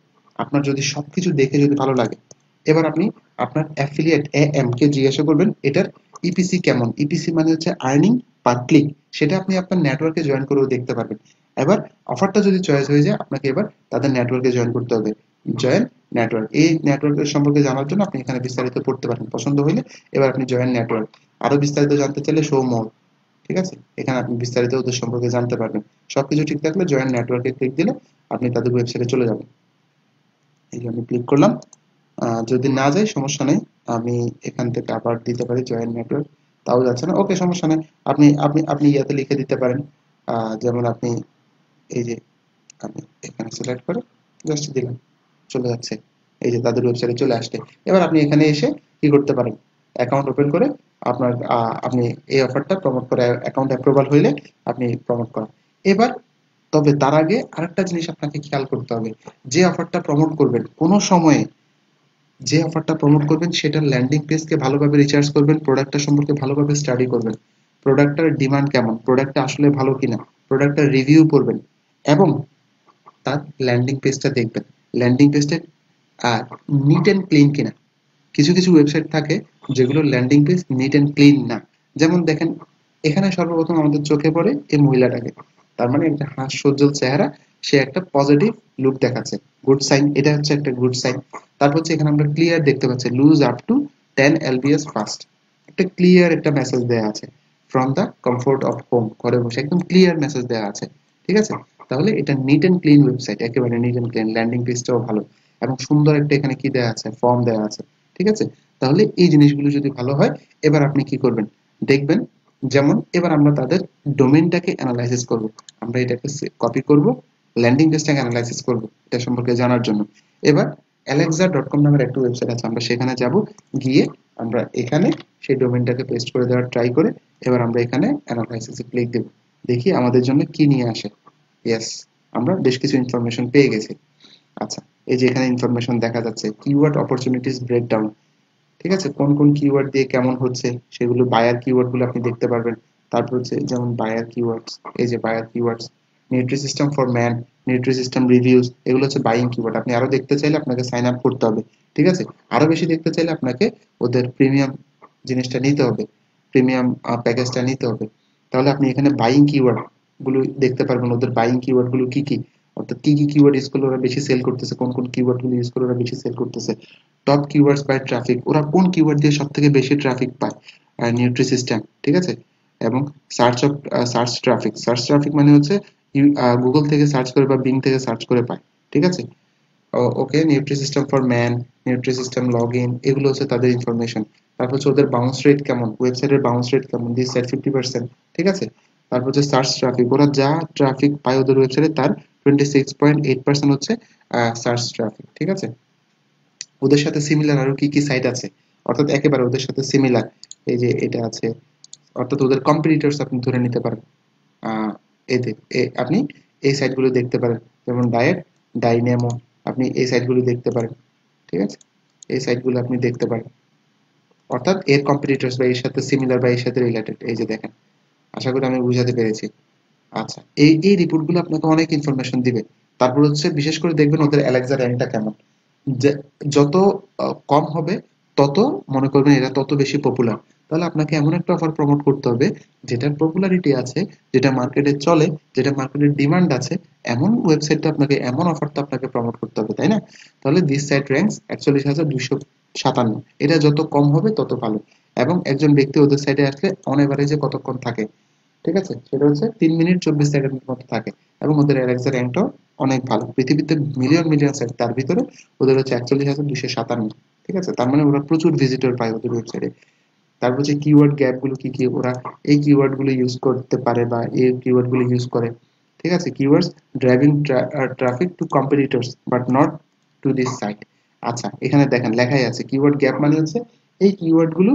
আপনার যদি সবকিছু দেখে যদি ভালো লাগে, এবার আপনি আপনার অ্যাফিলিয়েট এএম কে জিজ্ঞাসা করবেন এটার ইপিসি কেমন, ইপিসি মানে হচ্ছে আর্নিং পার ক্লিক, সেটা আপনি আপনার নেটওয়ার্কে জয়েন করেও দেখতে পারবেন। এবার অফারটা যদি চয়েস হয়ে যায়, আপনাকে এবার তাদের নেটওয়ার্কে জয়েন করতে হবে। জয়েন নেটওয়ার্ক, এই নেটওয়ার্কের সম্পর্কে জানার জন্য আপনি এখানে বিস্তারিত পড়তে পারেন, পছন্দ হলে এবার আপনি জয়েন নেটওয়ার্ক, আরো বিস্তারিত জানতে চাইলে শো মোর, ঠিক আছে, এখানে আপনি বিস্তারিত ওদের সম্পর্কে জানতে পারবেন। সবকিছু ঠিক থাকলে জয়েন নেটওয়ার্কে ক্লিক দিলে আপনি তাদের ওয়েবসাইটে চলে যাবেন। এই যে আমি ক্লিক করলাম, যদি না যায় সমস্যা নেই, আমি এখান থেকে আবার দিতে পারি জয়েন নেটওয়ার্ক, তাও যাচ্ছে না, ওকে সমস্যা নেই, আপনি আপনি আপনি ইয়াতে লিখে দিতে পারেন, যেমন আপনি এই যে আমি এখানে সিলেক্ট করে জাস্ট দিলাম, চলে যাচ্ছে, এই যে তাদের ওয়েবসাইটে চলে আসছে। এবার আপনি এখানে এসে কি করতে পারেন, অ্যাকাউন্ট ওপেন করে আপনার আপনি এই অফারটা প্রমোট করে অ্যাকাউন্ট অ্যাপ্রুভাল হইলে আপনি প্রমোট করেন। এবার তবে তার আগে আরেকটা জিনিস আপনাকে খেয়াল করতে হবে, যে অফারটা প্রমোট করবেন কোনো সময়ে যে অফারটা প্রমোট করবেন সেটার ল্যান্ডিং পেজকে ভালোভাবে রিসার্চ করবেন, প্রোডাক্টটা সম্পর্কে ভালোভাবে স্টাডি করবেন, প্রোডাক্টটার ডিমান্ড কেমন, প্রোডাক্টটা আসলে ভালো কিনা, প্রোডাক্টটার রিভিউ করবেন এবং তার ল্যান্ডিং পেজটা দেখবেন। ল্যান্ডিং পেজটা নিট অ্যান্ড ক্লিন কিনা। কিছু কিছু ওয়েবসাইট থাকে যেগুলো landing page neat and clean না। যেমন দেখেন এখানে সর্বপ্রথম আমাদের চোখে পড়ে এই মহিলাটাকে, তার মানে একটা হাস্যোজ্জ্বল চেহারা, সে একটা পজিটিভ লুক দেখাচ্ছে, গুড সাইন, এটা হচ্ছে একটা গুড সাইন। তারপর হচ্ছে এখানে আমরা ক্লিয়ার দেখতে পাচ্ছি lose up to 10 lbs fast, একটা ক্লিয়ার একটা মেসেজ দেওয়া আছে from the comfort of home, ঘরে বসে একদম ক্লিয়ার মেসেজ দেওয়া আছে। ঠিক আছে, তাহলে এটা নিট অ্যান্ড ক্লিন ওয়েবসাইট, একেবারে নিট অ্যান্ড ক্লিন, ল্যান্ডিং পেজটাও ভালো এবং সুন্দর একটা এখানে কি দেওয়া আছে, ফর্ম দেওয়া আছে। ঠিক আছে, তাহলে এই জিনিসগুলো যদি ভালো হয়, এবার আপনি কি করবেন দেখবেন। যেমন এবার আমরা তাদের ডোমেইনটাকে অ্যানালাইসিস করব, আমরা এটাকে কপি করব, ল্যান্ডিং পেজটাকে অ্যানালাইসিস করব এটা সম্পর্কে জানার জন্য। এবার alexa.com নামের একটা ওয়েবসাইট আছে, আমরা সেখানে যাব, গিয়ে আমরা এখানে সেই ডোমেইনটাকে পেস্ট করে দেওয়ার ট্রাই করে এবার আমরা এখানে অ্যানালাইসিসে ক্লিক দেব, দেখি আমাদের জন্য কি নিয়ে আসে। ইয়েস, আমরা বেশ কিছু ইনফরমেশন পেয়ে গেছি। আচ্ছা, এই যে এখানে ইনফরমেশন দেখা যাচ্ছে কিওয়ার্ড অপরচুনিটিস ব্রেকডাউন। ঠিক আছে, কোন কোন কিওয়ার্ড দিয়ে কেমন হচ্ছে সেগুলো, বায়ার কিওয়ার্ড গুলো আপনি দেখতে পারবেন। তারপর হচ্ছে যেমন বায়ার কিওয়ার্ডস, এই যে buyer keywords, Nutrisystem for man, Nutrisystem reviews, এগুলো হচ্ছে বাইং কিওয়ার্ড। আপনি আরো দেখতে চাইলে আপনাকে সাইন আপ করতে হবে। ঠিক আছে, আরো বেশি দেখতে চাইলে আপনাকে ওদের প্রিমিয়াম জিনিসটা নিতে হবে, প্রিমিয়াম প্যাকেজটা নিতে হবে। তাহলে আপনি এখানে বাইং কিওয়ার্ড গুলো দেখতে পারবেন, ওদের বাইং কিওয়ার্ড গুলো কি কি, অর্থাৎ কি কি কিওয়ার্ড ইউজ করলে ওরা বেশি সেল করতেছে, কোন কোন কিওয়ার্ড গুলো ইউজ করে ওরা বেশি সেল করতেছে, টপ কিওয়ার্ডস বাই ট্রাফিক, ওরা কোন কিওয়ার্ড দিয়ে সব থেকে বেশি ট্রাফিক পায় নিউট্রি সিস্টেম। ঠিক আছে, এবং search of search traffic, search traffic মানে হচ্ছে গুগল থেকে সার্চ করে বা বিং থেকে সার্চ করে পায়। ঠিক আছে, okay, Nutrisystem for man, Nutrisystem log in, এগুলো হচ্ছে তাদের ইনফরমেশন। তারপর হচ্ছে ওদের বাউন্স রেট কেমন, ওয়েবসাইটের বাউন্স রেট কেমন, দিস সাইড 50%। ঠিক আছে, তারপর হচ্ছে সার্চ ট্রাফিক, ওরা যা ট্রাফিক পায় ওদের ওয়েবসাইটে তার 26.8% হচ্ছে সার্চ ট্রাফিক। ঠিক আছে, ওদের সাথে সিমিলার আরো কি কি সাইট আছে, অর্থাৎ একেবারে ওদের সাথে সিমিলার, এই যে এটা আছে, অর্থাৎ ওদের কম্পিটিটরস আপনি ধরে নিতে পারেন। এতে আপনি এই সাইটগুলো দেখতে পারেন, যেমন ডায়েট, ডাইনেমো, আপনি এই সাইটগুলো দেখতে পারেন। ঠিক আছে, এই সাইটগুলো আপনি দেখতে পারেন, অর্থাৎ এর কম্পিটিটরস বা এর সাথে সিমিলার বা এর সাথে রিলেটেড, এই যে দেখেন। আশা করি আমি বুঝাতে পেরেছি। আচ্ছা, এই এই রিপোর্টগুলো আপনাকে অনেক ইনফরমেশন দিবে। তারপর হচ্ছে বিশেষ করে দেখবেন ওদের অ্যালেক্সা র্যাঙ্কটা কেমন, যে যত কম হবে তত মনে করবেন এরা তত বেশি পপুলার। তাহলে আপনাকে এমন একটা অফার প্রমোট করতে হবে যেটার পপুলারিটি আছে, যেটা মার্কেটে চলে, যেটা মার্কেটের ডিমান্ড আছে, এমন ওয়েবসাইটটা আপনাকে, এমন অফারটা আপনাকে প্রমোট করতে হবে, তাই না? তাহলে দিস সাইট র্যাঙ্কস 41,257, এটা যত কম হবে তত ভালো। এবং একজন ব্যক্তি ওদের সাইটে আসলে অন এভারেজে কতক্ষণ থাকে, ঠিক আছে, সেটা হচ্ছে 3 মিনিট 24 সেকেন্ডের মতো থাকে। এবং ওদের অ্যালেক্সা র্যাঙ্কটাও অনেক ভালো, পৃথিবীতে মিলিয়ন মিলিয়ন সাইট, তার ভিতরে ওদের হচ্ছে 41,257। ঠিক আছে, তার মানে ওরা প্রচুর ভিজিটর পায় ওদের ওয়েবসাইটে। তারপর হচ্ছে কিওয়ার্ড গ্যাপ গুলো কি কি, ওরা এই কিওয়ার্ড গুলো ইউজ করতে পারে বা এই কিওয়ার্ড গুলো ইউজ করে। ঠিক আছে, keywords driving traffic to competitors but not to this site. আচ্ছা, এখানে দেখেন লেখাই আছে কিওয়ার্ড গ্যাপ মানে হচ্ছে এই কিওয়ার্ড গুলো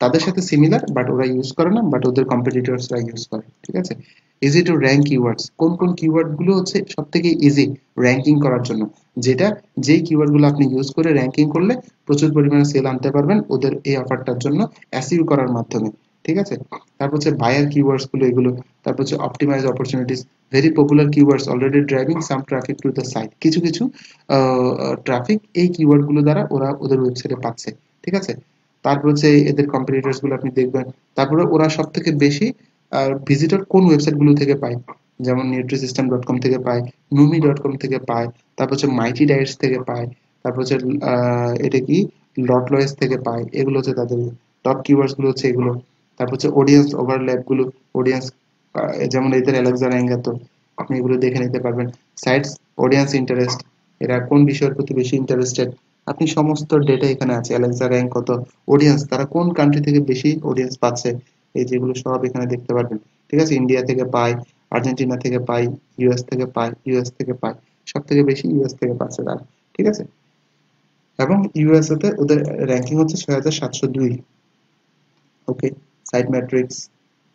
তাদের সাথে সিমিলার বাট ওরা ইউজ করে না, বাট ওদের কম্পিটিটরসরা ইউজ করে। ঠিক আছে, ইজি টু র্যাঙ্ক কিওয়ার্ডস, কোন কোন কিওয়ার্ড গুলো হচ্ছে সব থেকে ইজি র্যাঙ্কিং করার জন্য, যেটা যেই কিওয়ার্ড গুলো আপনি ইউজ করে র্যাঙ্কিং করলে প্রচুর পরিমাণে সেল আনতে পারবেন ওদের এই অফারটার জন্য এসইও করার মাধ্যমে। ঠিক আছে, তারপর হচ্ছে বায়ার কিওয়ার্ডস গুলো এগুলো, তারপর হচ্ছে optimise opportunities, very popular keywords already driving some traffic to the site, কিছু কিছু ট্রাফিক এই কিওয়ার্ড গুলো দ্বারা ওরা ওদের ওয়েবসাইটে পাচ্ছে। ঠিক আছে, তারপর হচ্ছে এদের কম্পিটিটরস গুলো আপনি দেখবেন। তারপরে ওরা সব থেকে বেশি ভিজিটর কোন ওয়েবসাইট গুলো থেকে পায়, যেমন nutrisystem.com থেকে পায়, numi.com থেকে পায়, তারপর হচ্ছে মাইটি ডায়েটস থেকে পায়, তারপর হচ্ছে এটা কি লটলয়েস থেকে পায়, এগুলো হচ্ছে তাদের টপ কিওয়ার্ডস গুলো হচ্ছে এগুলো। তারপর হচ্ছে অডিয়েন্স ওভারল্যাপ গুলো, অডিয়েন্স যেমন এদের অ্যালেক্সা র্যাঙ্ক এত, আপনি এগুলো দেখে নিতে পারবেন। সাইটস অডিয়েন্স ইন্টারেস্ট, এরা কোন বিষয়ের প্রতি বেশি ইন্টারেস্টেড, আপনি সমস্ত ডেটা এখানে আছে, অ্যালেক্সা র্যাঙ্ক কত, অডিয়েন্স তারা কোন কান্ট্রি থেকে বেশি অডিয়েন্স পাচ্ছে, এই যেগুলো সব এখানে দেখতে পারবেন। ঠিক আছে, ইন্ডিয়া থেকে পাই, আর্জেন্টিনা থেকে পাই, ইউএস থেকে পাই, ইউএস থেকে পাই, সব থেকে বেশি ইউএস থেকে পাচ্ছে তারা। ঠিক আছে, এবং ইউএসএ তে ওদের র্যাঙ্কিং হচ্ছে 6702। ওকে, সাইট ম্যাট্রিক্স,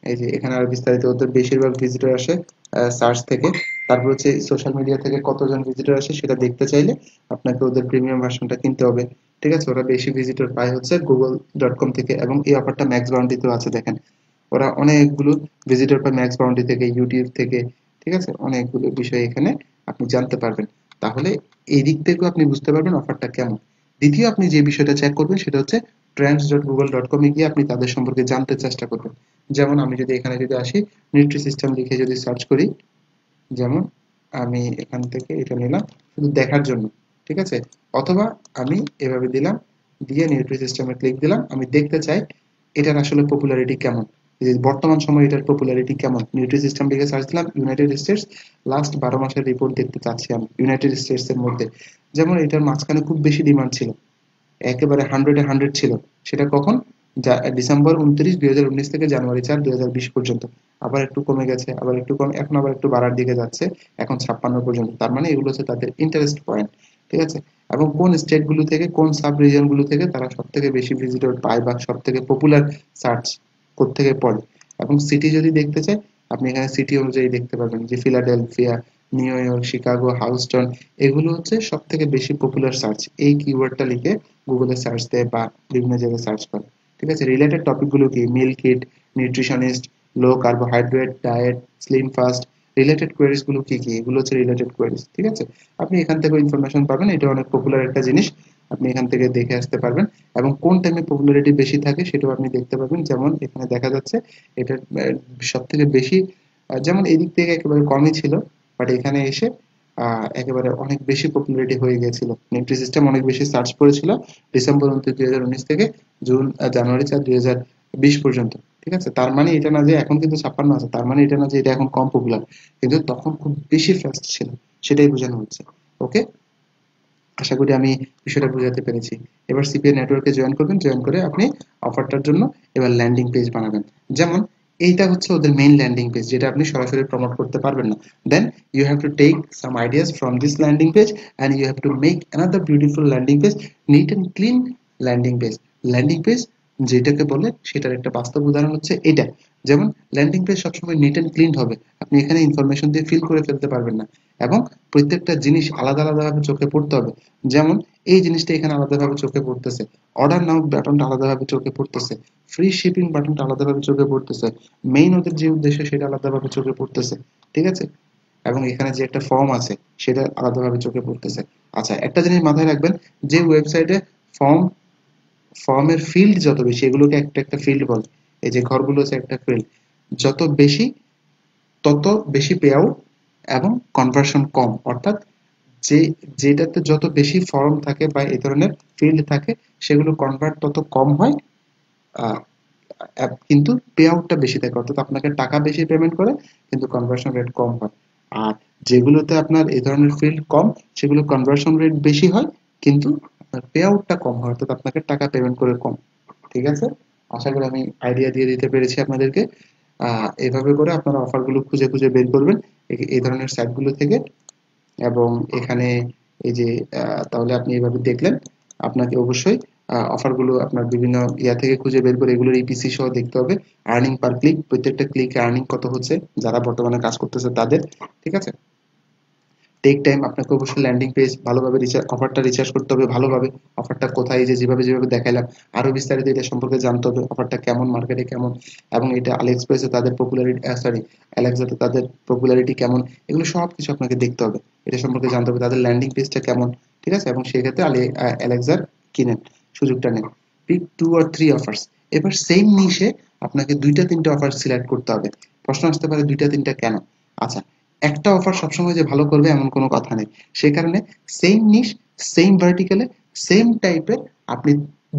এই যে এখানে আরো বিস্তারিত, ওদের বেশিরভাগ ভিজিটর আসে সার্চ থেকে। তারপর হচ্ছে সোশ্যাল মিডিয়া থেকে কতজন ভিজিটর আসে সেটা দেখতে চাইলে আপনাকে ওদের প্রিমিয়াম ভার্সনটা কিনতে হবে। ঠিক আছে, ওরা বেশি ভিজিটর পায় হচ্ছে google.com থেকে, এবং এই অফারটা ম্যাক্স বাউন্ডিতেও আছে দেখেন। ওরা অনেকগুলো ভিজিটর পায় ম্যাক্স বাউন্ডি থেকে, ইউটিউব থেকে। ঠিক আছে, অনেকগুলো বিষয় এখানে আপনি জানতে পারবেন। তাহলে এই দিক থেকেও আপনি বুঝতে পারবেন অফারটা কেমন। দ্বিতীয় আপনি যে বিষয়টা চেক করবেন সেটা হচ্ছে trends.google.com এ গিয়ে আপনি তাদের সম্পর্কে জানতে চেষ্টা করবেন। যেমন আমি যদি এখানে যদি আসি, নিউট্রি সিস্টেম লিখে যদি সার্চ করি, যেমন আমি এখান থেকে এটা নিলাম শুধু দেখার জন্য। ঠিক আছে, অথবা আমি এভাবে দিলাম, দিয়ে নিউট্রি সিস্টেমে ক্লিক দিলাম, আমি দেখতে চাই এটার আসলে পপুলারিটি কেমন, যে বর্তমান সময়ে এটার পপুলারিটি কেমন। নিউট্রি সিস্টেম লিখে সার্চ দিলাম, ইউনাইটেড স্টেটস লাস্ট 12 মাসের রিপোর্ট দেখতে চাচ্ছি আমি ইউনাইটেড স্টেটস এর মধ্যে। যেমন এটার মাঝখানে খুব বেশি ডিমান্ড ছিল, একেবারে 100-এ 100 ছিল। সেটা কখন? ডিসেম্বর 29, 2019 থেকে জানুয়ারি 4, 2020 পর্যন্ত। আবার একটু কমে গেছে, আবার একটু কম, এখন আবার একটু বাড়ার দিকে যাচ্ছে, এখন 56 পর্যন্ত। তার মানে এগুলো হচ্ছে তাদের ইন্টারেস্ট পয়েন্ট। ঠিক আছে, এবং কোন স্টেট গুলো থেকে, কোন সাব রিজন গুলো থেকে তারা সব থেকে বেশি ভিজিটর পায় বা সব থেকে পপুলার সার্চ কোত্থেকে পড়ে। এবং সিটি যদি দেখতে চাই, আপনি এখানে সিটি অনুযায়ী দেখতে পারবেন যে Philadelphia, new York, Chicago, Houston, এগুলো হচ্ছে সব থেকে বেশি পপুলার সার্চ। এই কিওয়ার্ডটা লিখে গুগলে সার্চ দেয় বা বিভিন্ন জায়গায় সার্চ করে। ঠিক আছে, রিলেটেড টপিক গুলো কি? Meal kit, nutritionist, low carbohydrate diet, SlimFast, related queries গুলো কি কি? এগুলো হচ্ছে রিলেটেড কোয়েরিজ। ঠিক আছে, আপনি এখান থেকে ইনফরমেশন পাবেন, এটা অনেক পপুলার একটা জিনিস, আপনি এখান থেকে দেখে আসতে পারবেন। এবং কোন টাইমে পপুলারিটি বেশি থাকে সেটাও আপনি দেখতে পাবেন। যেমন এখানে দেখা যাচ্ছে এটা সব থেকে বেশি, যেমন এদিক থেকে একেবারে কমই ছিল, বাট এখানে এসে একেবারে অনেক বেশি পপুলারিটি হয়ে গেছিল। নিফটি সিস্টেম অনেক বেশি সার্চ করেছিল ডিসেম্বর 29, 2019 থেকে জানুয়ারি 4, 2020 পর্যন্ত। ঠিক আছে, তার মানে এটা না যে এখন কিন্তু 56 আছে, তার মানে এটা না যে এটা এখন কম পপুলার, কিন্তু তখন খুব বেশি ফাস্ট ছিল, সেটাই বোঝানো হচ্ছে। ওকে, আশা করি আমি বিষয়টা বোঝাতে পেরেছি। এবার সিপিএ নেটওয়ার্কে জয়েন করবেন, জয়েন করে আপনি অফারটার জন্য এবার ল্যান্ডিং পেজ বানাবেন। যেমন এইটা হচ্ছে ওদের মেইন ল্যান্ডিং পেজ, যেটা আপনি সরাসরি প্রমোট করতে পারবেন না। Then you have to take some ideas from this landing page and you have to make another beautiful landing page, neat and clean landing page. Landing page যেটাকে বলে সেটার একটা বাস্তব উদাহরণ হচ্ছে এটা। যেমন ল্যান্ডিং পেজ সবসময় নিট অ্যান্ড ক্লিন হবে, আপনি এখানে ইনফরমেশন দিয়ে ফিল করে ফেলতে পারবেন না, এবং প্রত্যেকটা জিনিস আলাদা আলাদাভাবে চোখে পড়তে হবে। যেমন এই জিনিসটা এখানে আলাদাভাবে চোখে পড়তেছে, অর্ডার নাও বাটনটা আলাদাভাবে চোখে পড়তেছে, ফ্রি শিপিং বাটনটা আলাদাভাবে চোখে পড়তেছে, মেইন ওদের যে উদ্দেশ্য সেটা আলাদাভাবে চোখে পড়তেছে। ঠিক আছে, এবং এখানে যে একটা ফর্ম আছে সেটা আলাদাভাবে চোখে পড়তেছে। আচ্ছা, একটা জিনিস মাথায় রাখবেন, যে ওয়েবসাইটে ফর্ম ফর্মের ফিল্ড যত বেশি, এগুলোকে একটা একটা ফিল্ড বলে, এই যে ঘরগুলো হচ্ছে একটা ফিল্ড, যত বেশি তত বেশি পে আউট এবং কনভার্সন কম। অর্থাৎ যে যেটাতে যত বেশি ফর্ম থাকে বা এই ধরনের ফিল্ড থাকে সেগুলো কনভার্ট তত কম হয়, আহ, কিন্তু পে আউটটা বেশি থাকে, অর্থাৎ আপনাকে টাকা বেশি পেমেন্ট করে কিন্তু কনভার্সন রেট কম হয়। আর যেগুলোতে আপনার এই ধরনের ফিল্ড কম সেগুলো কনভার্সন রেট বেশি হয় কিন্তু আপনার পে আউটটা কম হয়, অর্থাৎ আপনাকে টাকা পেমেন্ট করে কম। ঠিক আছে, আশা করি আমি আইডিয়া দিয়ে দিতে পেরেছি আপনাদেরকে। এভাবে করে আপনারা অফারগুলো খুঁজে খুঁজে বের করবেন এই ধরনের সাইটগুলো থেকে। এবং এখানে এই যে তাহলে আপনি এভাবে দেখলেন, আপনাকে অবশ্যই অফারগুলো আপনার বিভিন্ন ইয়া থেকে খুঁজে বের করে এগুলোর ইপিসি সহ দেখতে হবে। আর্নিং পার ক্লিক, প্রত্যেকটা ক্লিকে আর্নিং কত হচ্ছে যারা বর্তমানে কাজ করতেছে তাদের। ঠিক আছে, টেক টাইম, আপনাকে অবশ্যই ল্যান্ডিং পেজ ভালোভাবে অফারটা রিসার্চ করতে হবে ভালোভাবে, অফারটা কোথায়, এই যে যেভাবে যেভাবে দেখাইলাম আরো বিস্তারিত এটা সম্পর্কে জানতে হবে, অফারটা কেমন, মার্কেটে কেমন, এবং এটা আলিএক্সপ্রেসে তাদের পপুলারিটি, সরি অ্যালেক্সাতে তাদের পপুলারিটি কেমন, এগুলো সব কিছু আপনাকে দেখতে হবে, এটা সম্পর্কে জানতে হবে তাদের ল্যান্ডিং পেজটা কেমন। ঠিক আছে, এবং সেক্ষেত্রে অ্যালেক্সার কিনেন, সুযোগটা নেন। Pick 2 or 3 offers. এবার সেম নিশে আপনাকে 2টা 3টা অফার সিলেক্ট করতে হবে। প্রশ্ন আসতে পারে 2টা 3টা কেন? আচ্ছা, একটা অফার সবসময় যে ভালো করবে এমন কোনো কথা নেই, সেই কারণে সেম নিশ, সেম ভার্টিক্যালে, সেম টাইপের আপনি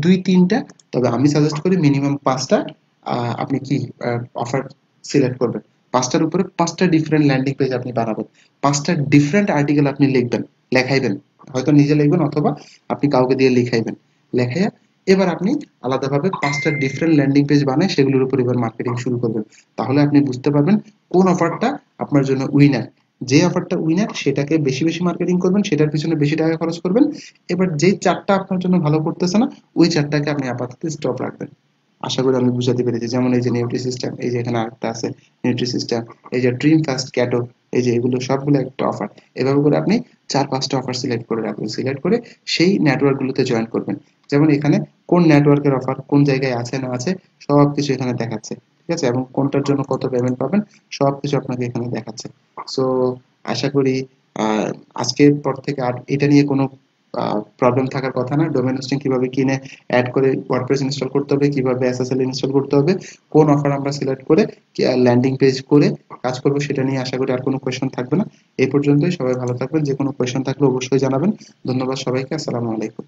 2-3টা, তবে আমি সাজেস্ট করি মিনিমাম 5টা আপনি কি অফার সিলেক্ট করবেন। 5টার উপরে 5টা ডিফারেন্ট ল্যান্ডিং পেজ আপনি বানাবেন, 5টা ডিফারেন্ট আর্টিকেল আপনি লিখবেন, লেখাইবেন, হয়তো নিজে লিখবেন অথবা আপনি কাউকে দিয়ে লিখাইবেন, লেখাইয়া এবার আপনি আলাদাভাবে 5টা ডিফারেন্ট ল্যান্ডিং পেজ বানায় সেগুলোর উপর এবার মার্কেটিং শুরু করবেন। তাহলে আপনি বুঝতে পারবেন কোন অফারটা আপনার জন্য উইনার। যে অফারটা উইনার সেটাকে বেশি বেশি মার্কেটিং করবেন, সেটার পিছনে বেশি টাকা খরচ করবেন। এবার যেই চারটা আপনার জন্য ভালো করতেছে না, ওই চারটাকে আপনি আপাতত স্টপ রাখবেন। আশা করি আমি বুঝাতে পেরেছি। যেমন এই যে নিউট্রি সিস্টেম, এই যে এখানে আরেকটা আছে নিউট্রি সিস্টেম, এই যে ড্রিম ফাস্ট ক্যাটো, এই যে এগুলো সবগুলো একটা অফার। এভাবে করে আপনি 4-5টা অফার সিলেক্ট করে রাখবেন, সিলেক্ট করে সেই নেটওয়ার্কগুলোতে জয়েন করবেন। যেমন এখানে কোন নেটওয়ার্কের অফার কোন জায়গায় আছে না আছে সব কিছু এখানে দেখাচ্ছে, ঠিক আছে, এবং কোনটার জন্য কত পেমেন্ট পাবেন সব কিছু আপনাকে এখানে দেখাচ্ছে। সো আশা করি আহ, আজকের পর থেকে আর এটা নিয়ে কোনো প্রবলেম থাকার কথা না। ডোমেন হোস্টিং কিভাবে কিনে অ্যাড করে ওয়ার্ডপ্রেস ইনস্টল করতে হবে, কিভাবে এসএসএল ইনস্টল করতে হবে, কোন অফার আমরা সিলেক্ট করে ল্যান্ডিং পেজ করে কাজ করব, সেটা নিয়ে আশা করি আর কোনো কোয়েশন থাকবে না। এই পর্যন্তই, সবাই ভালো থাকবেন। যে কোনো কোয়েশন থাকলে অবশ্যই জানাবেন। ধন্যবাদ সবাইকে। আসসালামু আলাইকুম।